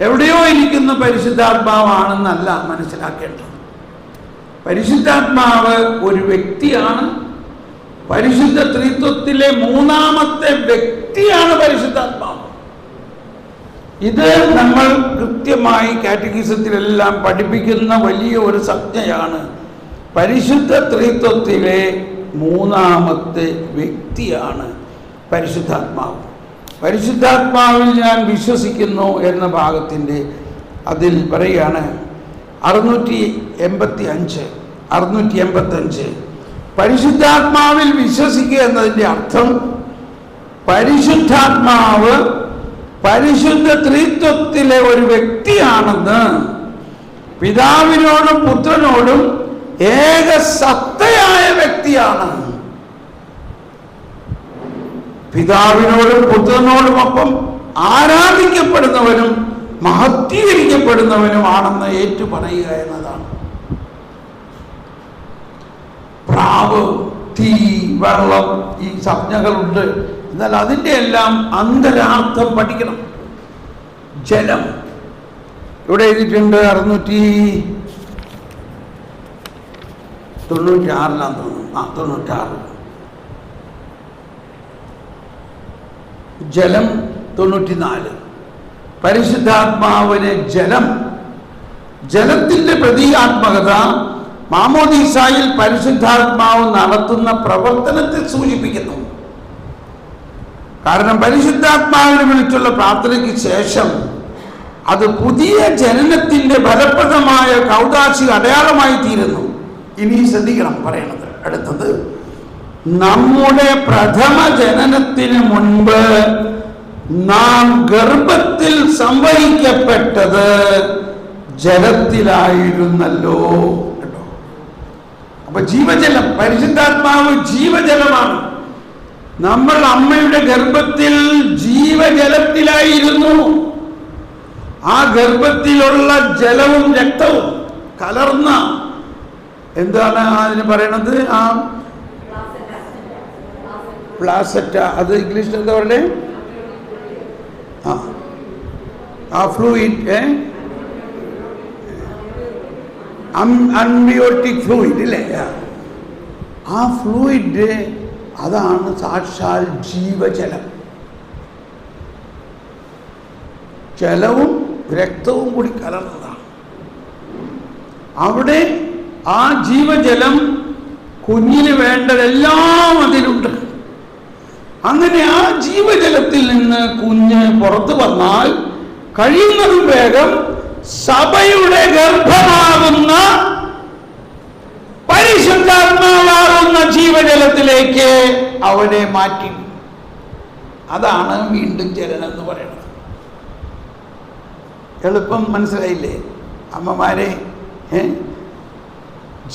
എവിടെയോ ഇരിക്കുന്ന പരിശുദ്ധാത്മാവാണെന്നല്ല മനസ്സിലാക്കേണ്ടത്. പരിശുദ്ധാത്മാവ് ഒരു വ്യക്തിയാണ്. പരിശുദ്ധ ത്രിത്വത്തിലെ മൂന്നാമത്തെ വ്യക്തിയാണ് പരിശുദ്ധാത്മാവ്. ഇത് നമ്മൾ കൃത്യമായി കാറ്റഗിസത്തിലെല്ലാം പഠിപ്പിക്കുന്ന വലിയ ഒരു സംജ്ഞയാണ്. പരിശുദ്ധ ത്രിത്വത്തിലെ മൂന്നാമത്തെ വ്യക്തിയാണ് പരിശുദ്ധാത്മാവ്. പരിശുദ്ധാത്മാവിൽ ഞാൻ വിശ്വസിക്കുന്നു എന്ന ഭാഗത്തിൻ്റെ അതിൽ പറയുകയാണ് 685 പരിശുദ്ധാത്മാവിൽ വിശ്വസിക്കുക എന്നതിൻ്റെ അർത്ഥം പരിശുദ്ധാത്മാവ് പരിശുദ്ധ ത്രിത്വത്തിലെ ഒരു വ്യക്തിയാണെന്ന്, പിതാവിനോടും പുത്രനോടും ഏക സത്തയായ വ്യക്തിയാണ്. പിതാവിനോടും പുത്രനോടുമൊപ്പം ആരാധിക്കപ്പെടുന്നവനും മഹത്വീകരിക്കപ്പെടുന്നവനുമാണെന്ന് ഏറ്റുപറയുക എന്നതാണ്. പ്രാവ്, തീ, വെള്ളം, ഈ സംജ്ഞകളുണ്ട്. എന്നാൽ അതിൻ്റെ എല്ലാം അന്തരാർത്ഥം പഠിക്കണം. ജലം ഇവിടെ എഴുതിയിട്ടുണ്ട് 696 തോന്നുന്നു. 96. ജലം 94. പരിശുദ്ധാത്മാവിനെ ജലത്തിന്റെ പ്രതീകാത്മകത മാമോദീസായിൽ പരിശുദ്ധാത്മാവ് നടത്തുന്ന പ്രവർത്തനത്തെ സൂചിപ്പിക്കുന്നു. കാരണം പരിശുദ്ധാത്മാവിനെ വിളിച്ചുള്ള പ്രാർത്ഥനയ്ക്ക് ശേഷം അത് പുതിയ ജനനത്തിന്റെ ഫലപ്രദമായ കൗദാശിക അടയാളമായി തീരുന്നു. ഇനി ശ്രദ്ധിക്കണം പറയണത്. അടുത്തത്, നമ്മുടെ പ്രഥമ ജനനത്തിന് മുൻപ് നാം ഗർഭത്തിൽ സംവഹിക്കപ്പെട്ടത് ജലത്തിലായിരുന്നല്ലോ. കേട്ടോ? അപ്പൊ ജീവജലം, പരിശുദ്ധാത്മാവ് ജീവജലമാണ്. നമ്മൾ അമ്മയുടെ ഗർഭത്തിൽ ജീവജലത്തിലായിരുന്നു. ആ ഗർഭത്തിലുള്ള ജലവും രക്തവും കലർന്ന, എന്താണ് അതിന് പറയണത്, ആ പ്ലാസറ്റ, അത് ഇംഗ്ലീഷിൽ എന്താ പറയണേ, ആ ഫ്ലൂയിഡ്, അംബിയോട്ടിക് ഫ്ലൂയിഡ് ഇല്ലേ, ആ ഫ്ലൂയിഡ് അതാണ് സാക്ഷാൽ ജീവജലം. ജലവും രക്തവും കൂടി കലർന്നതാണ്. അവിടെ ആ ജീവജലം കുഞ്ഞിന് വേണ്ടതെല്ലാം അതിലുണ്ട്. അങ്ങനെ ആ ജീവജലത്തിൽ നിന്ന് കുഞ്ഞ് പുറത്തു വന്നാൽ കഴിയുന്നതും വേഗം സഭയുടെ ഗർഭമാകുന്ന പരിശുദ്ധാത്മാവാകുന്ന ജീവജലത്തിലേക്ക് അവനെ മാറ്റി. അതാണ് വീണ്ടും ജനനം എന്ന് പറയുന്നത്. എളുപ്പം മനസ്സിലായില്ലേ അമ്മമാരെ?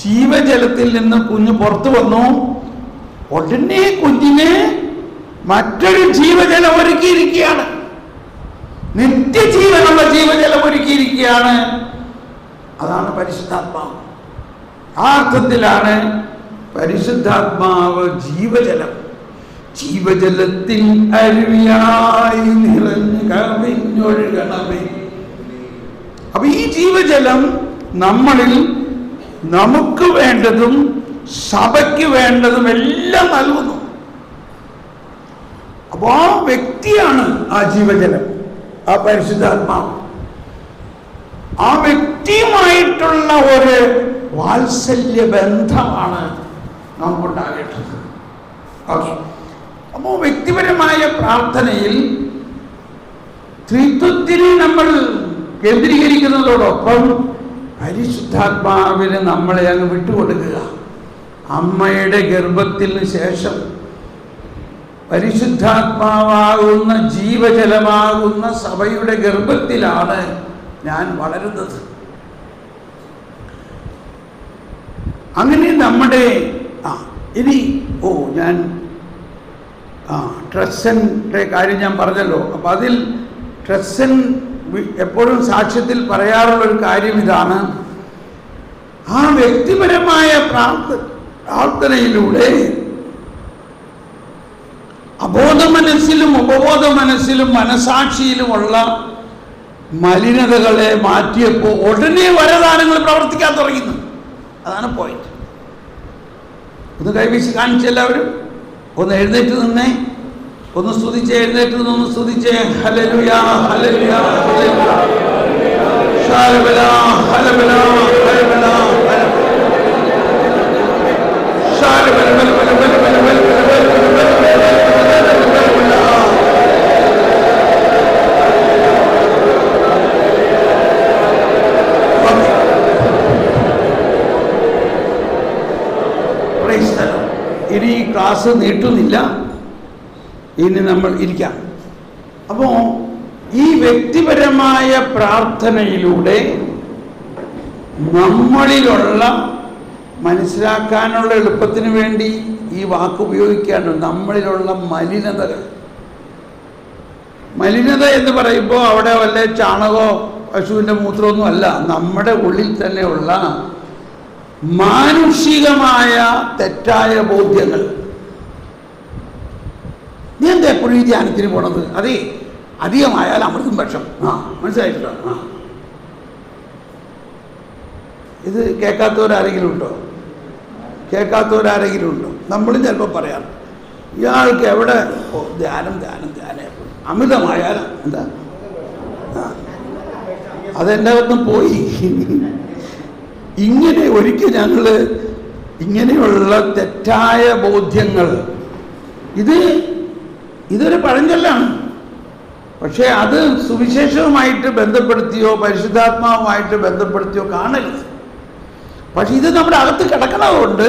ജീവജലത്തിൽ നിന്ന് കുഞ്ഞ് പുറത്തു വന്നു, ഉടനെ കുഞ്ഞിന് മറ്റൊരു ജീവജലം ഒരുക്കിയിരിക്കുകയാണ്. നിത്യജീവനുള്ള ജീവജലം ഒരുക്കിയിരിക്കുകയാണ്. അതാണ് പരിശുദ്ധാത്മാവ്. ആ അർത്ഥത്തിലാണ് പരിശുദ്ധാത്മാവ് ജീവജലം. ജീവജലത്തിൽ അരുവിയായി നിറഞ്ഞു കവിഞ്ഞൊഴുകണമേ. അപ്പൊ ഈ ജീവജലം നമ്മളിൽ നമുക്ക് വേണ്ടതും സഭയ്ക്ക് വേണ്ടതും എല്ലാം നൽകുന്നു. അപ്പോൾ ആ വ്യക്തിയാണ് ആ ജീവജലം, ആ പരിശുദ്ധാത്മാവ്. ആ വ്യക്തിയുമായിട്ടുള്ള ഒരു വാത്സല്യ ബന്ധമാണ് നമുക്കുണ്ടാകേണ്ടത്. ഓക്കെ. അപ്പോൾ വ്യക്തിപരമായ പ്രാർത്ഥനയിൽ ത്രിത്വത്തിനെ നമ്മൾ കേന്ദ്രീകരിക്കുന്നതോടൊപ്പം പരിശുദ്ധാത്മാവിന് നമ്മളെ അങ്ങ് വിട്ടുകൊടുക്കുക. അമ്മയുടെ ഗർഭത്തിന് ശേഷം പരിശുദ്ധാത്മാവാകുന്ന ജീവജലമാകുന്ന സഭയുടെ ഗർഭത്തിലാണ് ഞാൻ വളരുന്നത്. അങ്ങനെ നമ്മുടെ ഇനി ഞാൻ ട്രസ്സൻ്റെ കാര്യം ഞാൻ പറഞ്ഞല്ലോ. അപ്പം അതിൽ ട്രസ്സൻ എപ്പോഴും സാക്ഷ്യത്തിൽ പറയാറുള്ളൊരു കാര്യം ഇതാണ്: ആ വ്യക്തിപരമായ പ്രാർത്ഥനയിലൂടെ അബോധ മനസ്സിലും ഉപബോധ മനസ്സിലും മനസാക്ഷിയിലുമുള്ള മലിനതകളെ മാറ്റിയപ്പോൾ ഉടനെ വരദാനങ്ങൾ പ്രവർത്തിക്കാൻ തുടങ്ങുന്നു. അതാണ് പോയിന്റ്. ഒന്ന് കൈവീശി കാണിച്ചെല്ലാവരും. ഒന്ന് എഴുന്നേറ്റ് നിന്നേ, ഒന്ന് സ്തുതിച്ചേ, എഴുന്നേറ്റ് നിന്ന് സ്തുതിച്ചേ. ഹല്ലേലൂയാ ഹല്ലേലൂയാ ഹല്ലേലൂയാ ഹല്ലേലൂയാ ഹല്ലേലൂയാ ഇനി ഈ ക്ലാസ് നീട്ടുന്നില്ല, ഇനി നമ്മൾ ഇരിക്കാം. അപ്പോൾ ഈ വ്യക്തിപരമായ പ്രാർത്ഥനയിലൂടെ നമ്മളിലുള്ള മനസ്സിലാക്കാനുള്ള എളുപ്പത്തിന് വേണ്ടി ഈ വാക്ക് ഉപയോഗിക്കാണ്, നമ്മളിലുള്ള മലിനതകൾ. മലിനത എന്ന് പറയുമ്പോൾ അവിടെ വല്ല ചാണകമോ പശുവിൻ്റെ മൂത്രമൊന്നും അല്ല, നമ്മുടെ ഉള്ളിൽ തന്നെയുള്ള മാനുഷികമായ തെറ്റായ ബോധ്യങ്ങൾ. നീ എന്താ എപ്പോഴും ഈ ധ്യാനത്തിന് പോണത്? അതേ, അധികമായാൽ അമൃതും പക്ഷം. മനസ്സിലായിട്ടോ? ഇത് കേൾക്കാത്തവരാരെങ്കിലും ഉണ്ടോ? കേൾക്കാത്തവരാരെങ്കിലും ഉണ്ടോ? നമ്മളും ചിലപ്പോൾ പറയാം, ഇയാൾക്ക് എവിടെ ധ്യാനം ധ്യാനം ധ്യാനം അമിതമായാൽ എന്താ അതെൻ്റെ അകത്തും പോയി. ഇങ്ങനെ ഒരിക്കൽ ഞങ്ങൾ ഇങ്ങനെയുള്ള തെറ്റായ ബോധ്യങ്ങൾ, ഇതൊരു പഴഞ്ചൊല്ലാണ്, പക്ഷേ അത് സുവിശേഷവുമായിട്ട് ബന്ധപ്പെടുത്തിയോ പരിശുദ്ധാത്മാവുമായിട്ട് ബന്ധപ്പെടുത്തിയോ കാണരുത്. പക്ഷെ ഇത് നമ്മുടെ അകത്ത് കിടക്കുന്നതുകൊണ്ട്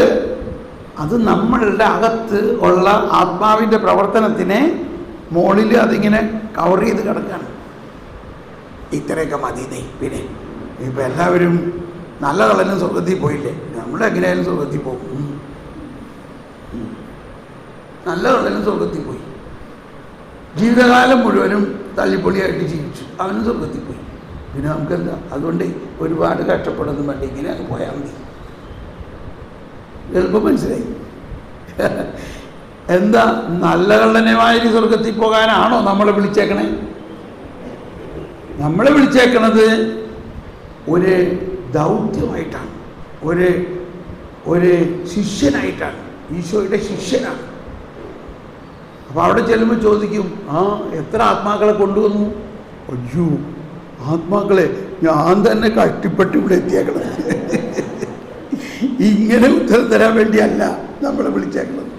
അത് നമ്മളുടെ അകത്ത് ഉള്ള ആത്മാവിൻ്റെ പ്രവർത്തനത്തിനെ മുകളിൽ അതിങ്ങനെ കവർ ചെയ്ത് കിടക്കുകയാണ്. ഇത്രയൊക്കെ മതി. പിന്നെ ഇപ്പം എല്ലാവരും നല്ല കളനും സ്വർഗത്തിൽ പോയില്ലേ? നമ്മളെങ്ങനെയായാലും സ്വർഗത്തിൽ പോകും. നല്ല കളനും സ്വർഗത്തിൽ പോയി, ജീവിതകാലം മുഴുവനും തല്ലിപ്പൊളിയായിട്ട് ജീവിച്ചു, അവനും സ്വർഗത്തിൽ പോയി. പിന്നെ നമുക്കെന്താ? അതുകൊണ്ട് ഒരുപാട് കഷ്ടപ്പെടുന്നു വേണ്ടി ഇങ്ങനെ അങ്ങ് പോയാൽ മതി. എളുപ്പം മനസ്സിലായി. എന്താ, നല്ല കള്ളനുമായി സ്വർഗത്തിൽ പോകാനാണോ നമ്മളെ വിളിച്ചേക്കണേ? നമ്മളെ വിളിച്ചേക്കണത് ഒരു ദൗത്യമായിട്ടാണ്, ഒരു ശിഷ്യനായിട്ടാണ്, ഈശോയുടെ ശിഷ്യനാണ്. അപ്പോൾ അവിടെ ചെല്ലുമ്പോൾ ചോദിക്കും, എത്ര ആത്മാക്കളെ കൊണ്ടുവന്നു? അയ്യോ, ആത്മാക്കളെ ഞാൻ തന്നെ കഷ്ടപ്പെട്ട് ഇവിടെ എത്തിയേക്കണത്. ഇങ്ങനെ ഉത്തരം തരാൻ വേണ്ടിയല്ല നമ്മളെ വിളിച്ചേക്കുന്നത്.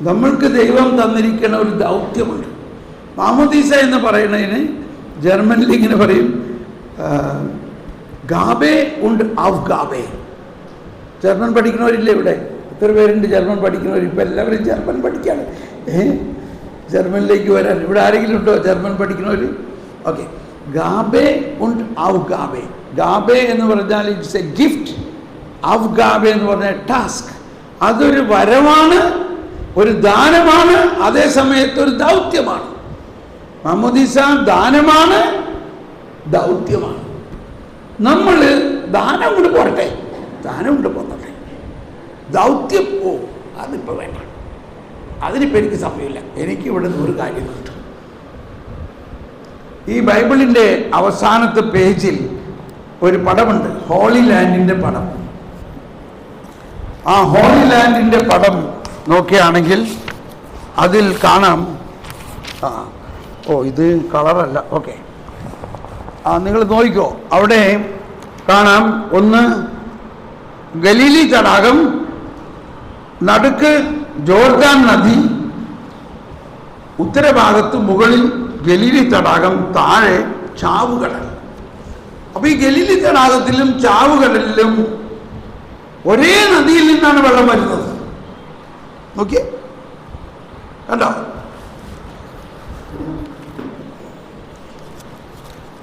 നമ്മൾക്ക് ദൈവം തന്നിരിക്കുന്ന ഒരു ദൗത്യമുണ്ട്. മാമോദീസ എന്ന് പറയുന്നതിന് ജർമ്മനിൽ ഇങ്ങനെ പറയും, ഗാബേ ഉണ്ട് ഔഫ് ഗാബേ. ജർമ്മൻ പഠിക്കുന്നവരില്ലേ ഇവിടെ? എത്ര പേരുണ്ട് ജർമ്മൻ പഠിക്കുന്നവർ? ഇപ്പം എല്ലാവരും ജർമ്മൻ പഠിക്കുകയാണ്. ജർമ്മനിലേക്ക് വരാൻ ഇവിടെ ആരെങ്കിലും ഉണ്ടോ ജർമ്മൻ പഠിക്കുന്നവർ? ഓക്കെ. ഗാബേ ഉണ്ട് ഔഫ് ഗാബേ. ഗാബേ എന്ന് പറഞ്ഞാൽ ഇറ്റ്സ് എ ഗിഫ്റ്റ്. ഔഫ് ഗാബേ എന്ന് പറഞ്ഞാൽ ടാസ്ക്. അതൊരു വരമാണ്, ഒരു ദാനമാണ്, അതേ സമയത്ത് ഒരു ദൗത്യമാണ്. മാമോദീസ ദാനമാണ്, ദൗത്യമാണ്. നമ്മൾ ദാനം കൊണ്ട് പോരട്ടെ, ദാനം കൊണ്ട് പോന്നട്ടെ, ദൗത്യം അതിപ്പോൾ വേണ്ട, അതിനിപ്പോൾ എനിക്ക് സമയമില്ല, എനിക്ക് ഇവിടെ നിന്ന് ഒരു കാര്യം കിട്ടും. ഈ ബൈബിളിൻ്റെ അവസാനത്തെ പേജിൽ ഒരു പടമുണ്ട്, ഹോളി ലാൻഡിൻ്റെ പടം. ആ ഹോളി ലാൻഡിൻ്റെ പടം നോക്കുകയാണെങ്കിൽ അതിൽ കാണാം. ഇത് കളറല്ല, ഓക്കെ. നിങ്ങൾ നോക്കിക്കോ, അവിടെ കാണാം ഒന്ന് ഗലീലി തടാകം, നടുക്ക് ജോർദാൻ നദി, ഉത്തരഭാഗത്ത് മുകളിൽ ഗലീലി തടാകം, താഴെ ചാവുകടൽ. അപ്പൊ ഈ ഗലീലി തടാകത്തിലും ചാവുകടലിലും ഒരേ നദിയിൽ നിന്നാണ് വെള്ളം വരുന്നത്. നോക്കിയേ, കണ്ടോ?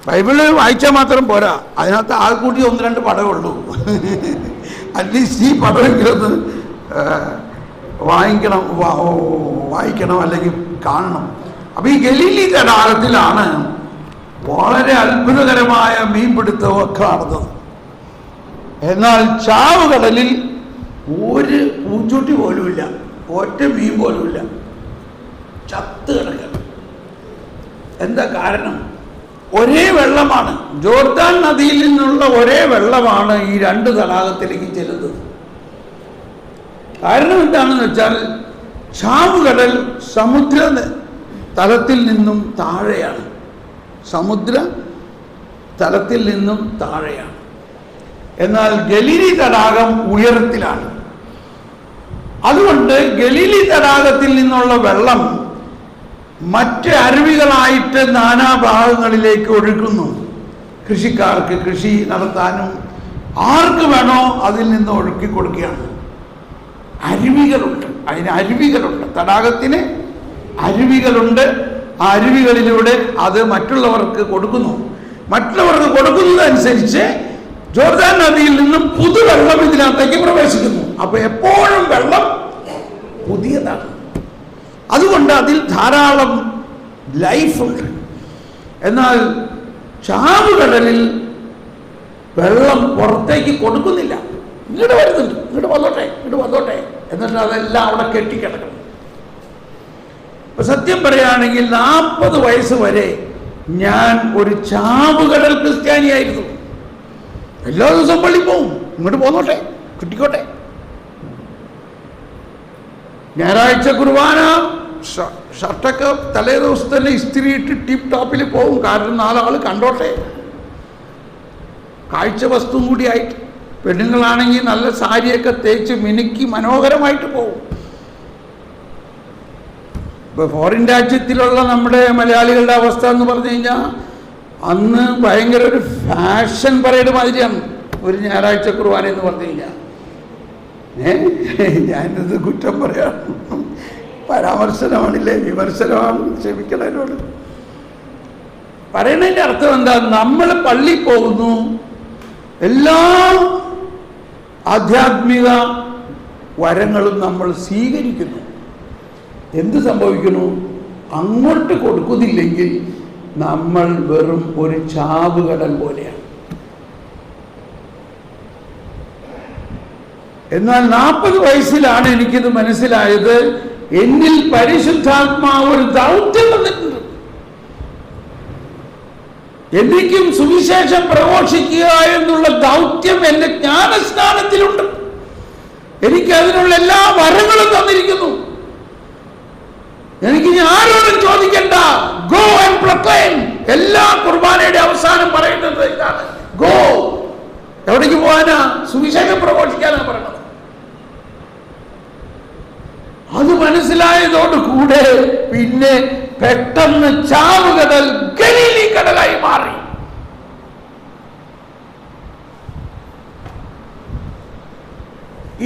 ബൈബിള് വായിച്ചാൽ മാത്രം പോരാ, അതിനകത്ത് ആൾക്കൂട്ടി 1-2 പടമേ ഉള്ളൂ. അറ്റ്ലീസ്റ്റ് ഈ പടമെങ്കിലും ഒന്ന് വായിക്കണം അല്ലെങ്കിൽ കാണണം. അപ്പൊ ഈ ഗലീലി തടാകത്തിലാണ് വളരെ അത്ഭുതകരമായ മീൻപിടുത്തമൊക്കെ നടന്നത്. എന്നാൽ ചാവുകടലിൽ ഒരു പൂച്ചൂട്ടി പോലുമില്ല, ഒറ്റ മീൻ പോലുമില്ല, ചത്ത് കിടക്കണം. എന്താ കാരണം? ഒരേ വെള്ളമാണ്, ജോർദാൻ നദിയിൽ നിന്നുള്ള ഒരേ വെള്ളമാണ് ഈ 2 തടാകത്തിലേക്ക് ചെല്ലുന്നത്. കാരണം എന്താണെന്ന് വെച്ചാൽ ചാവുകടൽ സമുദ്ര തലത്തിൽ നിന്നും താഴെയാണ്, സമുദ്ര തലത്തിൽ നിന്നും താഴെയാണ്. എന്നാൽ ഗലീലി തടാകം ഉയരത്തിലാണ്. അതുകൊണ്ട് ഗലീലി തടാകത്തിൽ നിന്നുള്ള വെള്ളം മറ്റ് അരുവികളായിട്ട് നാനാഭാഗങ്ങളിലേക്ക് ഒഴുകുന്നു. കൃഷിക്കാർക്ക് കൃഷി നടത്താനും ആർക്ക് വേണോ അതിൽ നിന്ന് ഒഴുക്കി കൊടുക്കുകയാണ്. അരുവികളുണ്ട്, അതിന് അരുവികളുണ്ട്, തടാകത്തിന് അരുവികളുണ്ട്. ആ അരുവികളിലൂടെ അത് മറ്റുള്ളവർക്ക് കൊടുക്കുന്നു. മറ്റുള്ളവർക്ക് കൊടുക്കുന്നതനുസരിച്ച് ജോർദാൻ നദിയിൽ നിന്നും പുതുവെള്ളം ഇതിനകത്തേക്ക് പ്രവേശിക്കുന്നു. അപ്പൊ എപ്പോഴും വെള്ളം പുതിയതാണ്. അതുകൊണ്ട് അതിൽ ധാരാളം ലൈഫുണ്ട്. എന്നാൽ ചാവുകടലിൽ വെള്ളം പുറത്തേക്ക് കൊടുക്കുന്നില്ല. ഇങ്ങോട്ട് വരുന്നുണ്ട്, ഇങ്ങോട്ട് വന്നോട്ടെ എന്നിട്ട് അതെല്ലാം അവിടെ കെട്ടിക്കിടക്കണം. ഇപ്പൊ സത്യം പറയുകയാണെങ്കിൽ 40 വയസ്സ് വരെ ഞാൻ ഒരു ചാവുകടൽ ക്രിസ്ത്യാനിയായിരുന്നു. എല്ലാ ദിവസവും പള്ളി പോവും, ഇങ്ങോട്ട് പോന്നോട്ടെ, കിട്ടിക്കോട്ടെ. ഞായറാഴ്ച കുർബാന ഷർട്ടൊക്കെ തലേ ദിവസം തന്നെ ഇസ്തിരി ഇട്ട് ടിപ്പ് ടോപ്പിൽ പോവും. കാരണം 4 ആൾ കണ്ടോട്ടെ, കാഴ്ച വസ്തുവും കൂടി ആയിട്ട്. പെണ്ണുങ്ങളാണെങ്കിൽ നല്ല സാരിയൊക്കെ തേച്ച് മിനുക്കി മനോഹരമായിട്ട് പോവും. ഇപ്പോൾ ഫോറിൻ രാജ്യത്തിലുള്ള നമ്മുടെ മലയാളികളുടെ അവസ്ഥ എന്ന് പറഞ്ഞു കഴിഞ്ഞാൽ അന്ന് ഭയങ്കര ഒരു ഫാഷൻ പരേഡ് മാതിരിയാണ് ഒരു ഞായറാഴ്ച കുർബാന എന്ന് പറഞ്ഞു കഴിഞ്ഞാൽ. ഞാനിത് കുറ്റം പറയാം, പരാമർശനമാണില്ലേ, വിമർശനമാണ്, ക്ഷമിക്കണതിനോട്. പറയണതിൻ്റെ അർത്ഥം എന്താ? നമ്മൾ പള്ളി പോകുന്നു, എല്ലാ ആധ്യാത്മിക വരങ്ങളും നമ്മൾ സ്വീകരിക്കുന്നു. എന്ത് സംഭവിക്കുന്നു? അങ്ങോട്ട് കൊടുക്കുന്നില്ലെങ്കിൽ നമ്മൾ വെറും ഒരു ചാവുകടൽ പോലെയാണ്. എന്നാൽ 40 വയസ്സിലാണ് എനിക്കിത് മനസ്സിലായത്. എന്നിൽ പരിശുദ്ധാത്മാവ് ഒരു ദൗത്യം വന്നിട്ടുണ്ട്. എനിക്കും സുവിശേഷം പ്രഘോഷിക്കുക എന്നുള്ള ദൗത്യം എന്റെ ജ്ഞാനസ്നാനത്തിലുണ്ട്. എനിക്ക് അതിനുള്ള എല്ലാ വരങ്ങളും തന്നിരിക്കുന്നു. എനിക്ക് ആരോടും ചോദിക്കണ്ട, ഗോ ആൻഡ് പ്രൊക്ലെയിം. എല്ലാ കുർബാനയുടെ അവസാനം പറയുന്നത് ഇതാണ്, ഗോ. എവിടേക്ക് പോകാനാ? സുവിശേഷം പ്രഘോഷിക്കാനാണ് പറയുന്നത്. അത് മനസ്സിലായതോടുകൂടെ പിന്നെ പെട്ടെന്ന് ചാവുകടൽ ഗലീലി കടലായി മാറി.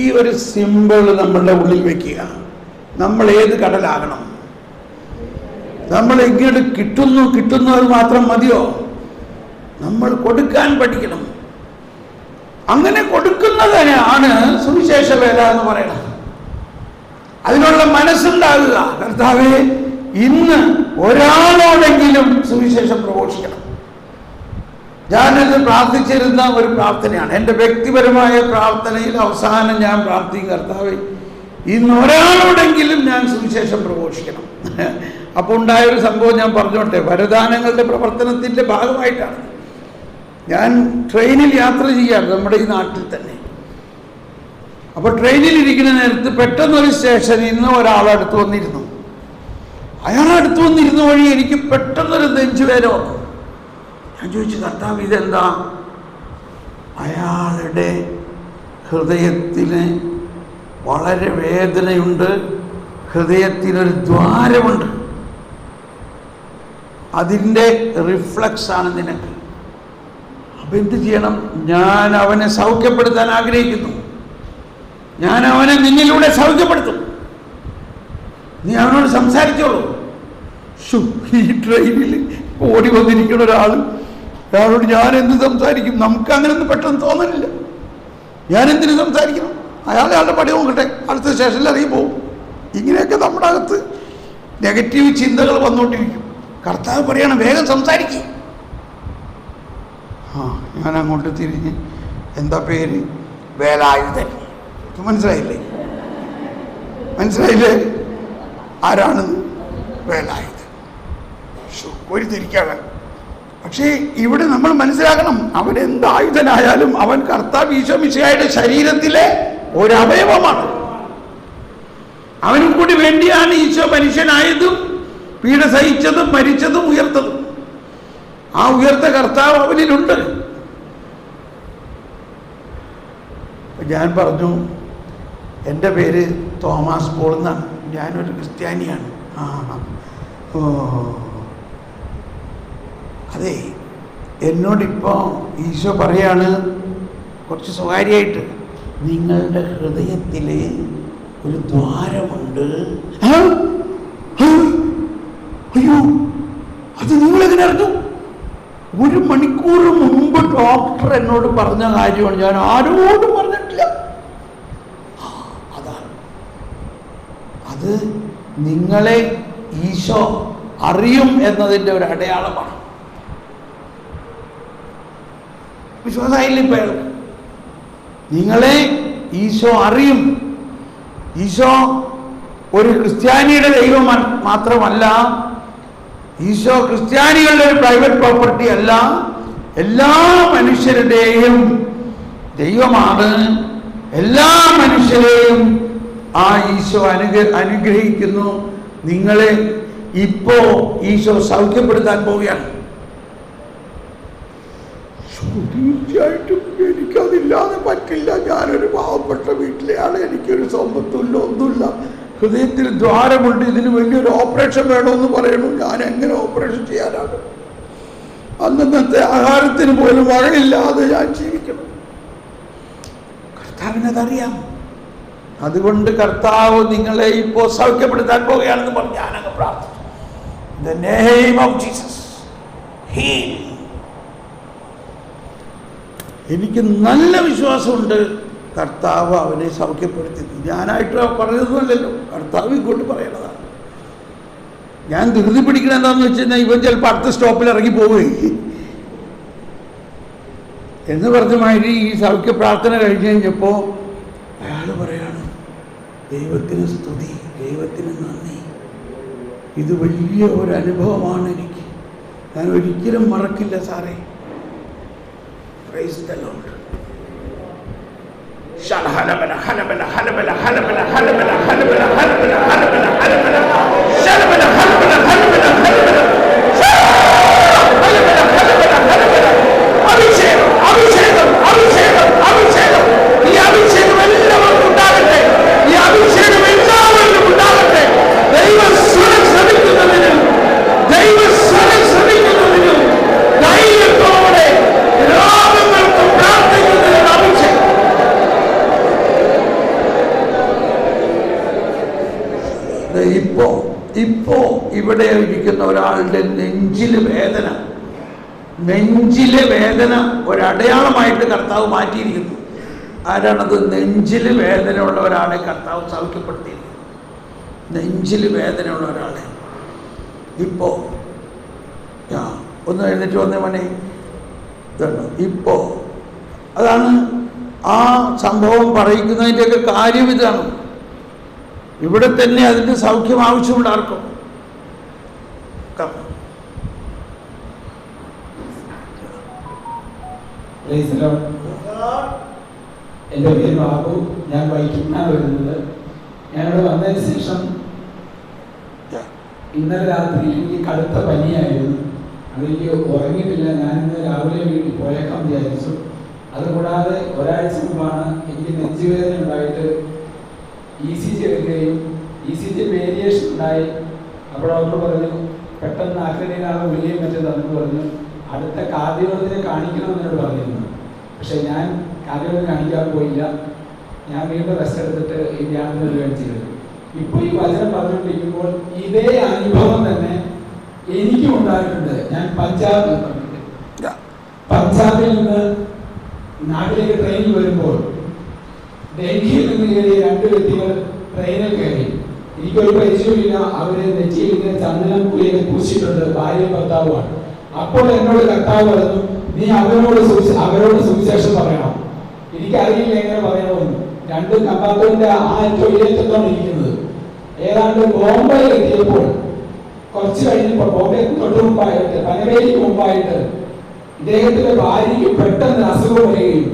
ഈ ഒരു സിമ്പിൾ നമ്മളുടെ ഉള്ളിൽ വെക്കുക. നമ്മൾ ഏത് കടലാകണം? നമ്മൾ ഇങ്ങോട്ട് കിട്ടുന്നത് മാത്രം മതിയോ? നമ്മൾ കൊടുക്കാൻ പഠിക്കണം. അങ്ങനെ കൊടുക്കുന്നതിനാണ് സുവിശേഷ വേല എന്ന് പറയുന്നത്. അതിനുള്ള മനസ്സുണ്ടാകുക. കർത്താവേ, ഇന്ന് ഒരാളോടെങ്കിലും സുവിശേഷം പ്രഘോഷിക്കണം. ഞാനത് പ്രാർത്ഥിച്ചിരുന്ന ഒരു പ്രാർത്ഥനയാണ്. എൻ്റെ വ്യക്തിപരമായ പ്രാർത്ഥനയിൽ അവസാനം ഞാൻ പ്രാർത്ഥിക്കും, കർത്താവേ, ഇന്ന് ഒരാളോടെങ്കിലും ഞാൻ സുവിശേഷം പ്രഘോഷിക്കണം. അപ്പോൾ ഉണ്ടായൊരു സംഭവം ഞാൻ പറഞ്ഞോട്ടെ. വരദാനങ്ങളുടെ പ്രവർത്തനത്തിൻ്റെ ഭാഗമായിട്ടാണ് ഞാൻ ട്രെയിനിൽ യാത്ര ചെയ്യാറ്, നമ്മുടെ ഈ നാട്ടിൽ തന്നെ. അപ്പോൾ ട്രെയിനിലിരിക്കുന്ന നേരത്ത് പെട്ടെന്നൊരു സ്റ്റേഷനിൽ നിന്ന് ഒരാളടുത്ത് വന്നിരുന്നു. അയാളടുത്ത് വന്നിരുന്ന വഴി എനിക്ക് പെട്ടെന്നൊരു നെഞ്ചുവേദന വന്നു. ഞാൻ ചോദിച്ചു, കർത്താവ് ഇതെന്താ? അയാളുടെ ഹൃദയത്തിന് വളരെ വേദനയുണ്ട്, ഹൃദയത്തിനൊരു ദ്വാരമുണ്ട്, അതിൻ്റെ റിഫ്ലക്സാണ് നിനക്ക്. അപ്പം എന്ത് ചെയ്യണം? ഞാൻ അവനെ സൗഖ്യപ്പെടുത്താൻ ആഗ്രഹിക്കുന്നു. ഞാൻ അവനെ നിന്നിലൂടെ സൗഖ്യപ്പെടുത്തും. നീ അവനോട് സംസാരിച്ചോളൂ. ഈ ട്രെയിനിൽ ഓടി വന്നിരിക്കുന്ന ഒരാളോട് ഞാൻ എന്ത് സംസാരിക്കും? നമുക്ക് അങ്ങനെയൊന്നും പെട്ടെന്ന് തോന്നലില്ല. ഞാൻ എന്തിനു സംസാരിക്കണം? അയാളുടെ പടി നോക്കട്ടെ, അടുത്ത സ്റ്റേഷനിൽ ഇറങ്ങി പോകും. ഇങ്ങനെയൊക്കെ നമ്മുടെ അകത്ത് നെഗറ്റീവ് ചിന്തകൾ വന്നുകൊണ്ടിരിക്കും. കർത്താവ് പറയണം, വേഗം സംസാരിക്കും. ഞാൻ അങ്ങോട്ട് തിരിഞ്ഞ്, എന്താ പേര്? വേലായുധൻ. മനസ്സിലായില്ലേ? ആരാണെന്ന്? വേലായുധൻ. ഒരു തിരിക്കാണ്. പക്ഷേ ഇവിടെ നമ്മൾ മനസ്സിലാക്കണം, അവൻ എന്ത് ആയുധനായാലും അവൻ കർത്താവ് ഈശോ മിശിഹായുടെ ശരീരത്തിലെ ഒരവയവമാണ്. അവനും കൂടി വേണ്ടിയാണ് ഈശോ മനുഷ്യനായതും പീഡ സഹിച്ചതും മരിച്ചതും ഉയർത്തതും. ആ ഉയർത്ത കർത്താവ് അവനിലുണ്ട്. ഞാൻ പറഞ്ഞു, എൻ്റെ പേര് തോമസ് പോൾ എന്നാണ്, ഞാനൊരു ക്രിസ്ത്യാനിയാണ്. അതെ, എന്നോടിപ്പോൾ ഈശോ പറയാണ് കുറച്ച് സ്വകാര്യമായിട്ട്, നിങ്ങളുടെ ഹൃദയത്തിൽ ഒരു ദ്വാരമുണ്ട്. അയ്യോ, അത് നിങ്ങളെങ്ങനെ അറിഞ്ഞു? 1 മണിക്കൂർ മുമ്പ് ഡോക്ടർ എന്നോട് പറഞ്ഞ കാര്യമാണ്, ഞാൻ ആരോടും പറഞ്ഞിട്ടില്ല. അതാണ് അത്. നിങ്ങളെ ഈശോ അറിയും എന്നതിൻ്റെ ഒരു അടയാളമാണ്. വിശ്വാസമായില്ല ഇപ്പൊ? നിങ്ങളെ ഈശോ അറിയും. ഈശോ ഒരു ക്രിസ്ത്യാനിയുടെ ദൈവം മാത്രമല്ല, ഈശോ ക്രിസ്ത്യാനികളുടെ ഒരു പ്രൈവറ്റ് പ്രോപ്പർട്ടി അല്ല, എല്ലാ മനുഷ്യരുടെയും ദൈവമാണ്. എല്ലാ മനുഷ്യരെയും ആ ഈശോ അനുഗ്രഹിക്കുന്നു. നിങ്ങളെ ഇപ്പോ ഈശോ സൗഖ്യപ്പെടുത്താൻ പോവുകയാണ്. തീർച്ചയായിട്ടും എനിക്കതില്ലാതെ പറ്റില്ല. ഞാനൊരു പാവപ്പെട്ട വീട്ടിലെ ആള്, എനിക്കൊരു സമ്പത്തുമില്ല, ഒന്നുമില്ല, ഹൃദയത്തിൽ ദ്വാരമുണ്ട്, ഇതിന് വലിയൊരു ഓപ്പറേഷൻ വേണമെന്ന് പറയണു. ഞാൻ എങ്ങനെ ഓപ്പറേഷൻ ചെയ്യാനാണ്? അന്നത്തെ ആഹാരത്തിന് പോലും വകയില്ലാതെ ഞാൻ ജീവിക്കണം. കർത്താവിനതറിയാം. അതുകൊണ്ട് കർത്താവ് നിങ്ങളെ ഇപ്പോൾ സൗഖ്യപ്പെടുത്താൻ പോവുകയാണെന്ന് പറഞ്ഞ് ഞാനങ്ങ് പ്രാർത്ഥിച്ചു. In the name of Jesus, heal. എനിക്ക് നല്ല വിശ്വാസമുണ്ട് കർത്താവ് അവനെ സൗഖ്യപ്പെടുത്തി. ഞാനായിട്ട് പറഞ്ഞതൊന്നുമല്ലല്ലോ, കർത്താവ് ഇങ്ങോട്ട് പറയണതാണ്. ഞാൻ ധൃതി പിടിക്കണം എന്താണെന്ന് വെച്ച് കഴിഞ്ഞാൽ ഇവൻ ചിലപ്പോൾ അടുത്ത സ്റ്റോപ്പിൽ ഇറങ്ങി പോവുകയും എന്ന് പറഞ്ഞ മാതിരി ഈ സൗഖ്യ പ്രാർത്ഥന കഴിഞ്ഞ് കഴിഞ്ഞപ്പോൾ അയാൾ പറയാണ്, ദൈവത്തിന് സ്തുതി, ദൈവത്തിന് നന്ദി, ഇത് വലിയ ഒരു അനുഭവമാണ് എനിക്ക്, ഞാൻ ഒരിക്കലും മറക്കില്ല സാറേ. Praise the Lord. Shalhalabala halabala halabala halabala halabala halabala halabala halabala halabala shalabala halabala halabala halabala halabala halabala halabala അഭിഷേകം അഭിഷേകം അഭിഷേകം അഭിഷേകം. ഈ അഭിഷേകം എല്ലാവർക്കും ഉണ്ടാകട്ടെ. ഈ അഭിഷേകം എല്ലാവരിലും ഉണ്ടാകട്ടെ. ദൈവസ്വരം ശ്രമിക്കുന്നതിനും ദൈവസ്വരം ശ്രമിക്കുന്നതിനും ധൈര്യത്തോടെ രോഗങ്ങൾക്കും പ്രാർത്ഥിക്കുന്നതിനും അഭിഷേകം. ഇപ്പോ ഇവിടെ ഇരിക്കുന്ന ഒരാളുടെ നെഞ്ചില് വേദന ഒരടയാളമായിട്ട് കർത്താവ് മാറ്റിയിരിക്കുന്നു. ആരാണത്? നെഞ്ചില് വേദനയുള്ള ഒരാളെ കർത്താവ് സൗഖ്യപ്പെടുത്തിയിരിക്കുന്നു. നെഞ്ചില് വേദനയുള്ള ഒരാളെ ഇപ്പോ ഒന്ന് എഴുന്നേറ്റ് വന്നേ മണി. ഇതുണ്ടോ? ഇപ്പോ അതാണ് ആ സംഭവം പറയിക്കുന്നതിൻ്റെയൊക്കെ കാര്യം. ഇതാണ് ഇവിടെ തന്നെ അതിൻ്റെ സൗഖ്യം ആവശ്യമുണ്ട് ആർക്കും. എൻ്റെ പേര് ബാബു, ഞാൻ വൈകിട്ടാണ് വരുന്നത്. ഞാനിവിടെ വന്നതിന് ശേഷം ഇന്നലെ രാത്രി എനിക്ക് കടുത്ത പനിയായിരുന്നു. അതെനിക്ക് ഉറങ്ങിയിട്ടില്ല. ഞാനിന്ന് രാവിലെ വീട്ടിൽ പോയേക്കാൻ വിചാരിച്ചു. അതുകൂടാതെ ഒരാഴ്ച മുമ്പാണ് എനിക്ക് നെഞ്ചുവേദന ഉണ്ടായിട്ട് ECG എടുക്കുകയും ECG വേരിയേഷൻ ഉണ്ടായി. അപ്പോൾ ഡോക്ടർ പറഞ്ഞു പെട്ടെന്ന് ആക്രിഡിനാണ് ഗുളികയും മറ്റും തന്നു പറഞ്ഞു അടുത്ത കാർഡിയോളജിനെ കാണിക്കണമെന്നോട് പറഞ്ഞിരുന്നു. പക്ഷെ ഞാൻ കാർഡിയോളജി കാണിക്കാൻ പോയില്ല. ഞാൻ വീണ്ടും റെസ്റ്റ് എടുത്തിട്ട് ഈ ധ്യാനത്തിൽ വരികയും ചെയ്തു. ഇപ്പോൾ ഈ വചനം പറഞ്ഞുകൊണ്ടിരിക്കുമ്പോൾ ഇതേ അനുഭവം തന്നെ എനിക്കും ഉണ്ടായിട്ടുണ്ട്. ഞാൻ പഞ്ചാബിൽ നിന്ന് നാട്ടിലേക്ക് ട്രെയിനിൽ വരുമ്പോൾ ഡൽഹിയിൽ നിന്ന് കയറിയ 2 വ്യക്തികൾ ട്രെയിനിൽ കയറി. എനിക്കൊരു പരിചയമില്ല. അവര് നെറ്റിയിൽ ഇങ്ങനെ ചന്ദനം കുളിയൊക്കെ പൂശിയിട്ടുണ്ട്. ഭാര്യയും ഭർത്താവുമാണ്. അപ്പോൾ എന്നോട് കർത്താവ് പറഞ്ഞു, നീ അവരോട് സുവിശേഷം പറയണം. എനിക്കറിയില്ല എങ്ങനെ പറയണമെന്ന്. 2 കമ്പാർട്ട്മെന്റ് ആ ടോയ്ലറ്റാണ് ഇരിക്കുന്നത്. ഏതാണ്ട് ബോംബെയിൽ എത്തിയപ്പോൾ കുറച്ച് കഴിഞ്ഞപ്പോൾ ബോംബെ തൊട്ട് മുമ്പായിട്ട് പനവേലിക്ക് മുമ്പായിട്ട് ഇദ്ദേഹത്തിന്റെ ഭാര്യയ്ക്ക് പെട്ടെന്ന് അസുഖം വരികയും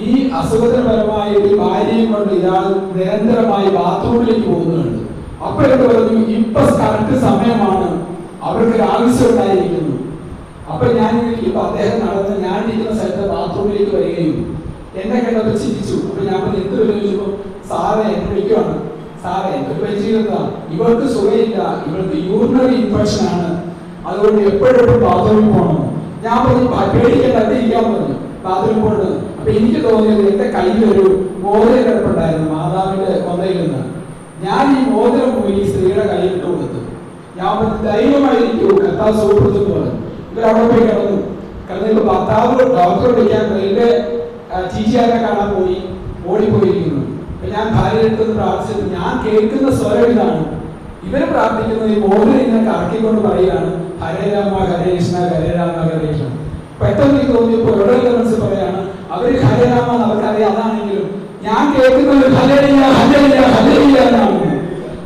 ഈ അസുഖത്തിന് ഫലമായി ഒരു ഭാര്യയും കൊണ്ട് ഇയാൾ നിരന്തരമായി ബാത്റൂമിലേക്ക് പോകുന്നുണ്ട്. അപ്പോഴൊക്കെ പറഞ്ഞു ഇപ്പൊ കറക്റ്റ് സമയമാണ്, അവർക്ക് ആവശ്യം ഉണ്ടായിരിക്കുന്നു. അപ്പൊ ഞാൻ ഇപ്പൊ അദ്ദേഹം നടന്ന് ഞാൻ ഇരിക്കുന്ന സ്ഥലത്ത് ബാത്റൂമിലേക്ക് വരികയും എന്നെ കണ്ടപ്പോൾ ചിരിച്ചു. അപ്പൊ ഞാൻ എന്ത് ചോദിച്ചപ്പോ സാറെ എന്നെ വിളിക്കുവാണ്. സാറെ എന്തൊരു പരിചയമാണ്, ഇവർക്ക് സുഖമില്ല, ഇവർക്ക് യൂറിനറി ഇൻഫെക്ഷൻ ആണ്, അതുകൊണ്ട് എപ്പോഴും ബാത്റൂമിൽ പോകണം. ഞാൻ പറഞ്ഞു പേടിക്കേണ്ട ഇരിക്കാൻ പറഞ്ഞു ബാത്റൂമിൽ പോകണം. അപ്പൊ എനിക്ക് തോന്നിയത് എന്റെ കയ്യിലൊരു മോതിരം കിടപ്പുണ്ടായിരുന്നു മാതാവിന്റെ കൊന്തയിൽ നിന്ന്. ഞാൻ ഈ മോതിരം പോയി ഈ സ്ത്രീയുടെ കയ്യിലിട്ട് കൊടുത്തു. ഞാൻ പറഞ്ഞു ധൈര്യമായിരിക്കൂ, കർത്താവ് സുഖപ്പെടുത്തുന്നു പറഞ്ഞു. ഇവരവിടെ പോയി കിടന്നു. കിടന്നിപ്പോ ഭർത്താവ് ഡോക്ടറെ വിളിക്കാൻ റെയിൽവേ ടീച്ചറെ കാണാൻ പോയി ഓടിപ്പോയിരിക്കുന്നു. അപ്പൊ ഞാൻ ഭാര്യയുടെ അടുത്ത് പ്രാർത്ഥിച്ചത് ഞാൻ കേൾക്കുന്ന സ്വരം ഇതാണ്. ഇവർ പ്രാർത്ഥിക്കുന്നത് ഈ മോതിരം ഇങ്ങനെ കറക്കിക്കൊണ്ട് പറയുകയാണ് ഹരേ രാമ ഹരേ കൃഷ്ണ ഹരേ രാമ ഹരേ കൃഷ്ണ. പെട്ടെന്ന് എനിക്ക് തോന്നിയപ്പോൾ എവിടെ മനസ്സിൽ പറയാണ് അവര് ഹരേ രാമ അവർക്കറിയാം. അതാണെങ്കിലും ഞാൻ കേൾക്കുന്നത് ഹരേയ ഹരേയ ഹരേയ എന്നാണ്.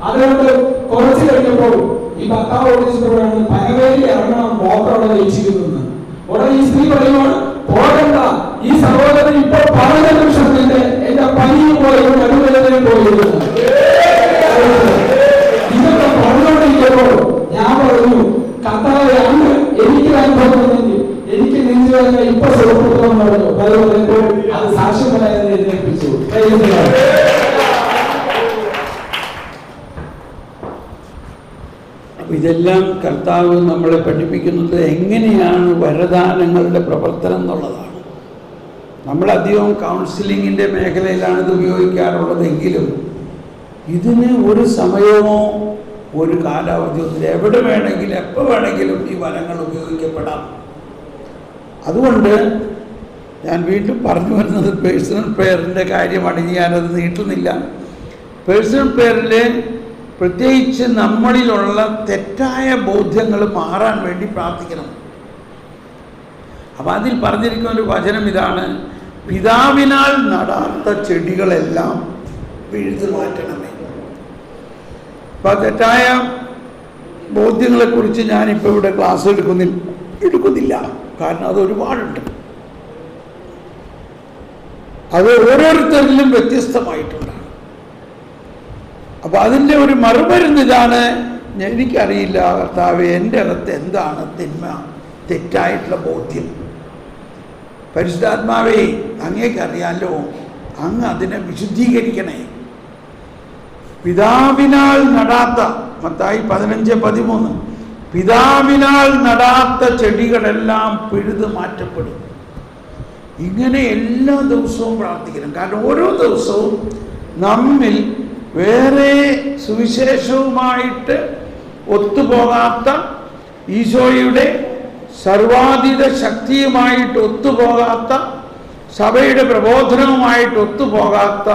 അതുകൊണ്ട് കുറച്ച് കഴിഞ്ഞപ്പോൾ ഈ ഭർത്താവ് ഓടിച്ചപ്പോഴാണ് പനവേലി ഇറങ്ങണം, ഡോക്ടർ അവിടെ വെച്ചിരിക്കുന്നത്. ഉടനെ ഈ സ്ത്രീ പറയുവാണ് പോകണ്ട, ഈ സഹോദരൻ ഇപ്പോൾ 15 നിമിഷത്തിന്റെ എന്റെ പനിയും പോയി നടുവേദനയും പോയിരുന്നു. ഇതൊക്കെ പറഞ്ഞുകൊണ്ടിരിക്കുമ്പോൾ ഞാൻ പറഞ്ഞു കർത്താവേ അങ്ങ് എനിക്ക് അനുഭവമെങ്കിൽ എനിക്ക് നെഞ്ചുവേദന ഇപ്പൊ സുഖപ്പെടുത്തണം പറഞ്ഞു. പറയുമ്പോൾ അത് സാക്ഷ്യമായി എഴുന്നേൽപ്പിച്ചു. ഇതെല്ലാം കർത്താവ് നമ്മളെ പഠിപ്പിക്കുന്നത് എങ്ങനെയാണ് വരദാനങ്ങളുടെ പ്രവർത്തനം എന്നുള്ളതാണ്. നമ്മളധികം കൗൺസിലിങ്ങിൻ്റെ മേഖലയിലാണ് ഇത് ഉപയോഗിക്കാറുള്ളതെങ്കിലും ഇതിന് ഒരു സമയമോ ഒരു കാലാവധിയൊന്നുമില്ല. എവിടെ വേണമെങ്കിലും എപ്പോൾ വേണമെങ്കിലും ഈ വരങ്ങൾ ഉപയോഗിക്കപ്പെടാം. അതുകൊണ്ട് ഞാൻ വീണ്ടും പറഞ്ഞു വരുന്നത് പേഴ്സണൽ പ്രെയറിൻ്റെ കാര്യമാണ്. ഇനി ഞാനത് നീട്ടുന്നില്ല. പേഴ്സണൽ പ്രെയറിൽ പ്രത്യേകിച്ച് നമ്മളിലുള്ള തെറ്റായ ബോധ്യങ്ങൾ മാറാൻ വേണ്ടി പ്രാർത്ഥിക്കണം. അപ്പം അതിൽ പറഞ്ഞിരിക്കുന്ന ഒരു വചനം ഇതാണ്, പിതാവിനാൽ നടാത്ത ചെടികളെല്ലാം പിഴുതു മാറ്റണമേ. അപ്പം തെറ്റായ ബോധ്യങ്ങളെക്കുറിച്ച് ഞാനിപ്പോൾ ഇവിടെ ക്ലാസ് എടുക്കുന്നില്ല. കാരണം അത് ഒരുപാടുണ്ട്. അത് ഓരോരുത്തരിലും വ്യത്യസ്തമായിട്ടുണ്ട്. അപ്പോൾ അതിൻ്റെ ഒരു മറുമരുന്ന് ഇതാണ്, എനിക്കറിയില്ല കർത്താവേ എൻ്റെ അകത്ത് എന്താണ് തെറ്റായിട്ടുള്ള ബോധ്യം. പരിശുദ്ധാത്മാവേ അങ്ങേക്കറിയാലോ, അങ്ങ് അതിനെ വിശുദ്ധീകരിക്കണേ. പിതാവിനാൽ നടാത്ത, മത്തായി 15:13, പിതാവിനാൽ നടാത്ത ചെടികളെല്ലാം പിഴുതു മാറ്റപ്പെടും. ഇങ്ങനെ എല്ലാ ദിവസവും പ്രാർത്ഥിക്കണം. കാരണം ഓരോ ദിവസവും നമ്മിൽ വേറെ സുവിശേഷവുമായിട്ട് ഒത്തുപോകാത്ത, ഈശോയുടെ സർവാധിത ശക്തിയുമായിട്ട് ഒത്തുപോകാത്ത, സഭയുടെ പ്രബോധനവുമായിട്ട് ഒത്തുപോകാത്ത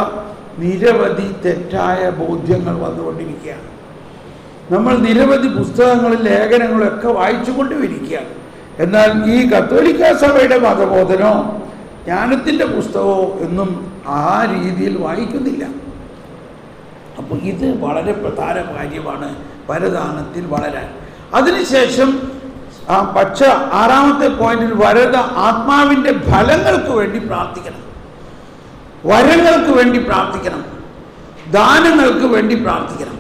നിരവധി തെറ്റായ ബോധ്യങ്ങൾ വന്നുകൊണ്ടിരിക്കുകയാണ്. നമ്മൾ നിരവധി പുസ്തകങ്ങളും ലേഖനങ്ങളും ഒക്കെ വായിച്ചു കൊണ്ടുവരികയാണ്. എന്നാൽ ഈ കത്തോലിക്ക സഭയുടെ മതബോധനോ ജ്ഞാനത്തിൻ്റെ പുസ്തകമോ ഒന്നും ആ രീതിയിൽ വായിക്കുന്നില്ല. അപ്പോൾ ഇത് വളരെ പ്രധാന കാര്യമാണ് വരദാനത്തിൽ വളരാൻ. അതിനുശേഷം ആ 6ാമത്തെ പോയിന്റിൽ ആത്മാവിൻ്റെ ഫലങ്ങൾക്ക് വേണ്ടി പ്രാർത്ഥിക്കണം. വരങ്ങൾക്ക് വേണ്ടി പ്രാർത്ഥിക്കണം, ദാനങ്ങൾക്ക് വേണ്ടി പ്രാർത്ഥിക്കണം.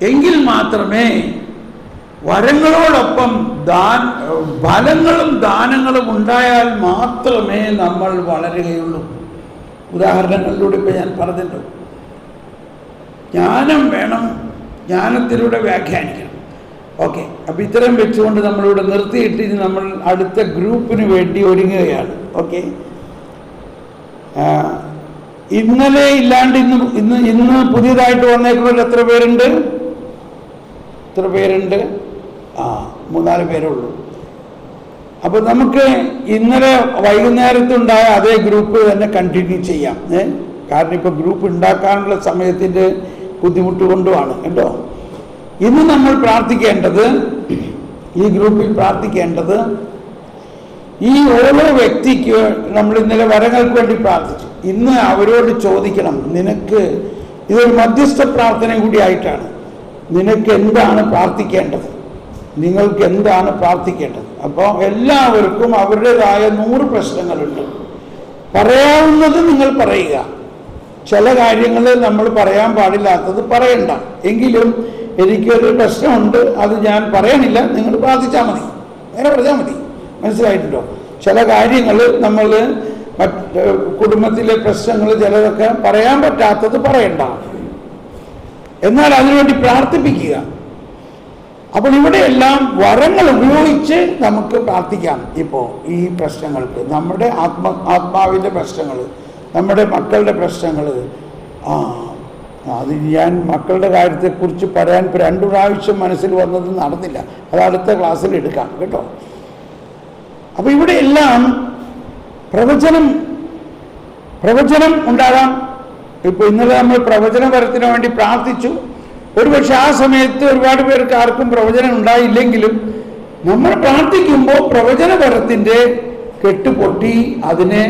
എങ്കിൽ മാത്രമേ വരങ്ങളോടൊപ്പം ഫലങ്ങളും ദാനങ്ങളും ഉണ്ടായാൽ മാത്രമേ നമ്മൾ വളരുകയുള്ളൂ. ഉദാഹരണങ്ങളിലൂടെ ഇപ്പോൾ ഞാൻ പറഞ്ഞല്ലോ, ജ്ഞാനം വേണം, ജ്ഞാനത്തിലൂടെ വ്യാഖ്യാനിക്കണം. ഓക്കെ, അപ്പോൾ ഇത്തരം വെച്ചുകൊണ്ട് നമ്മളിവിടെ നിർത്തിയിട്ട് നമ്മൾ അടുത്ത ഗ്രൂപ്പിന് വേണ്ടി ഒരുങ്ങുകയാണ്. ഓക്കെ, ഇന്നലെ ഇല്ലാണ്ട് ഇന്ന് പുതിയതായിട്ട് വന്നേക്കുന്നവർ എത്ര പേരുണ്ട്? 3-4 പേരേ ഉള്ളൂ. അപ്പോൾ നമുക്ക് ഇന്നലെ വൈകുന്നേരത്തുണ്ടായ അതേ ഗ്രൂപ്പ് തന്നെ കണ്ടിന്യൂ ചെയ്യാം. കാരണം ഇപ്പോൾ ഗ്രൂപ്പ് ഉണ്ടാക്കാനുള്ള സമയത്തിൻ്റെ ബുദ്ധിമുട്ട് കൊണ്ടുമാണ് കേട്ടോ. ഇന്ന് നമ്മൾ പ്രാർത്ഥിക്കേണ്ടത്, ഈ ഗ്രൂപ്പിൽ പ്രാർത്ഥിക്കേണ്ടത്, ഈ ഓരോ വ്യക്തിക്ക് നമ്മൾ ഇന്നലെ വരങ്ങൾക്ക് വേണ്ടി പ്രാർത്ഥിച്ചു. ഇന്ന് അവരോട് ചോദിക്കണം, നിനക്ക് ഇതൊരു മധ്യസ്ഥ പ്രാർത്ഥന കൂടി ആയിട്ടാണ്, നിനക്ക് എന്താണ് പ്രാർത്ഥിക്കേണ്ടത്, നിങ്ങൾക്ക് എന്താണ് പ്രാർത്ഥിക്കേണ്ടത്. അപ്പോൾ എല്ലാവർക്കും അവരുടേതായ 100 പ്രശ്നങ്ങളുണ്ട്. പറയാവുന്നത് നിങ്ങൾ പറയുക, ചില കാര്യങ്ങൾ നമ്മൾ പറയാൻ പാടില്ലാത്തത് പറയണ്ട. എങ്കിലും എനിക്കൊരു പ്രശ്നമുണ്ട്, അത് ഞാൻ പറയണില്ല, നിങ്ങൾ പ്രാർത്ഥിച്ചാൽ മതി, അങ്ങനെ പറഞ്ഞാൽ മതി. മനസ്സിലായിട്ടുണ്ടോ? ചില കാര്യങ്ങൾ നമ്മൾ കുടുംബത്തിലെ പ്രശ്നങ്ങൾ ചിലതൊക്കെ പറയാൻ പറ്റാത്തത് പറയണ്ട, എന്നാൽ അതിനുവേണ്ടി പ്രാർത്ഥിപ്പിക്കുക. അപ്പോൾ ഇവിടെയെല്ലാം വരങ്ങൾ ഉപയോഗിച്ച് നമുക്ക് പ്രാർത്ഥിക്കാം. ഇപ്പോൾ ഈ പ്രശ്നങ്ങൾക്ക്, നമ്മുടെ ആത്മാവിൻ്റെ പ്രശ്നങ്ങൾ, നമ്മുടെ മക്കളുടെ പ്രശ്നങ്ങൾ, അത് ഞാൻ മക്കളുടെ കാര്യത്തെക്കുറിച്ച് പറയാൻ 2 പ്രാവശ്യം മനസ്സിൽ വന്നത് നടന്നില്ല, അത് അടുത്ത ക്ലാസ്സിൽ എടുക്കാം കേട്ടോ. അപ്പോൾ ഇവിടെയെല്ലാം പ്രവചനം ഉണ്ടാകാം. ഇപ്പോൾ ഇന്നലെ നമ്മൾ പ്രവചന വരത്തിന് വേണ്ടി പ്രാർത്ഥിച്ചു. ഒരുപക്ഷെ ആ സമയത്ത് ഒരുപാട് പേർക്ക് ആർക്കും പ്രവചനം ഉണ്ടായില്ലെങ്കിലും നമ്മൾ പ്രാർത്ഥിക്കുമ്പോൾ പ്രവചന വരത്തിൻ്റെ കെട്ട് പൊട്ടി അതിനെ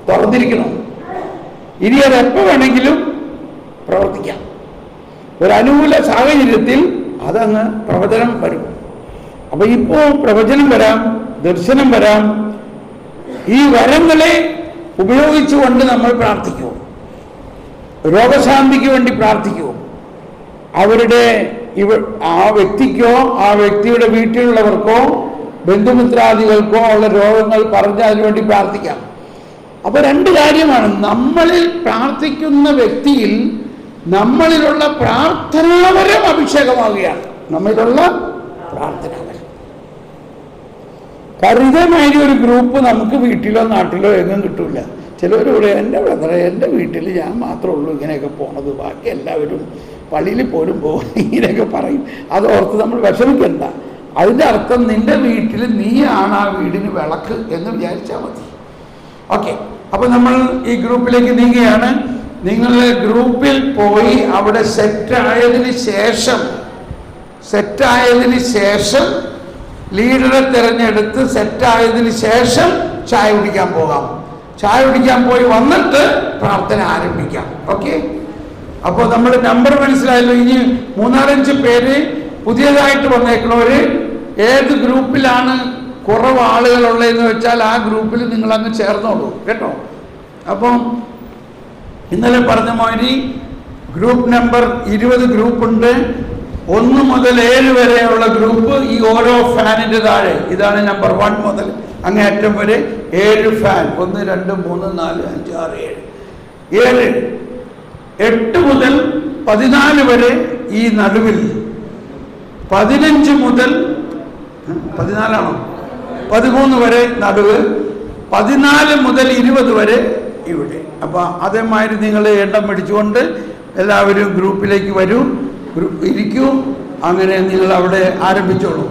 തുറന്നിരിക്കണം. ഇനി അത് എപ്പോൾ വേണമെങ്കിലും പ്രവർത്തിക്കാം. ഒരു അനുകൂല സാഹചര്യത്തിൽ അതങ്ങ് പ്രവചനം വരും. അപ്പോൾ ഇപ്പോൾ പ്രവചനം വരാം, ദർശനം വരാം. ഈ വരങ്ങളെ ഉപയോഗിച്ചുകൊണ്ട് നമ്മൾ പ്രാർത്ഥിക്കൂ. രോഗശാന്തിക്ക് വേണ്ടി പ്രാർത്ഥിക്കൂ. അവരുടെ ആ വ്യക്തിക്കോ ആ വ്യക്തിയുടെ വീട്ടിലുള്ളവർക്കോ ബന്ധുമിത്രാദികൾക്കോ ഉള്ള രോഗങ്ങൾ പറഞ്ഞ് അതിനുവേണ്ടി പ്രാർത്ഥിക്കാം. അപ്പോൾ 2 കാര്യമാണ്. നമ്മളിൽ പ്രാർത്ഥിക്കുന്ന വ്യക്തിയിൽ നമ്മളിലുള്ള പ്രാർത്ഥനാവരം അഭിഷേകമാവുകയാണ്. നമ്മളിലുള്ള പ്രാർത്ഥനാവരം. കാരണം ഇതേമാതിരി ഒരു ഗ്രൂപ്പ് നമുക്ക് വീട്ടിലോ നാട്ടിലോ എങ്ങും കിട്ടില്ല. ചിലവരോട് എൻ്റെ ബ്രദറെ, എൻ്റെ വീട്ടിൽ ഞാൻ മാത്രമേ ഉള്ളൂ ഇങ്ങനെയൊക്കെ പോണത്, ബാക്കി എല്ലാവരും പള്ളിയിൽ പോലും പോകും, ഇങ്ങനെയൊക്കെ പറയും. അതോർത്ത് നമ്മൾ വിഷമിക്കണ്ട. അതിൻ്റെ അർത്ഥം നിൻ്റെ വീട്ടിൽ നീയാണ് ആ വീടിന് വിളക്ക് എന്ന് വിചാരിച്ചാൽ മതി. ഓക്കെ, അപ്പോൾ നമ്മൾ ഈ ഗ്രൂപ്പിലേക്ക് നീങ്ങുകയാണ്. നിങ്ങൾ ഗ്രൂപ്പിൽ പോയി അവിടെ സെറ്റായതിന് ശേഷം ലീഡറെ തിരഞ്ഞെടുത്ത് സെറ്റായതിന് ശേഷം ചായ കുടിക്കാൻ പോകാം. ചായ കുടിക്കാൻ പോയി വന്നിട്ട് പ്രാർത്ഥന ആരംഭിക്കാം. ഓക്കെ, അപ്പോൾ നമ്മുടെ നമ്പർ മനസ്സിലായല്ലോ. ഇനി 3-5 പേര് പുതിയതായിട്ട് വന്നേക്കണവര് ഏത് ഗ്രൂപ്പിലാണ് കുറവ് ആളുകളുള്ളതെന്ന് വെച്ചാൽ ആ ഗ്രൂപ്പിൽ നിങ്ങൾ അങ്ങ് ചേർന്നോളൂ കേട്ടോ. അപ്പം ഇന്നലെ പറഞ്ഞ മാതിരി ഗ്രൂപ്പ് നമ്പർ 20 ഗ്രൂപ്പുണ്ട്. 1 മുതൽ 7 വരെയുള്ള ഗ്രൂപ്പ് ഈ ഓരോ ഫാനിൻ്റെ താഴെ, ഇതാണ് നമ്പർ 1 മുതൽ അങ്ങേയറ്റം വരെ 7 ഫാൻ. 1, 2, 3, 4, 5, 6, 7. 8 മുതൽ 14 വരെ ഈ നടുവിൽ, 15 മുതൽ 14 വരെ നടുവ്, 14 മുതൽ 20 വരെ ഇവിടെ. അപ്പോൾ അതേമാതിരി നിങ്ങൾ എണ്ണം പിടിച്ചുകൊണ്ട് എല്ലാവരും ഗ്രൂപ്പിലേക്ക് വരൂ, ഇരിക്കൂ. അങ്ങനെ നിങ്ങൾ അവിടെ ആരംഭിച്ചോളൂ.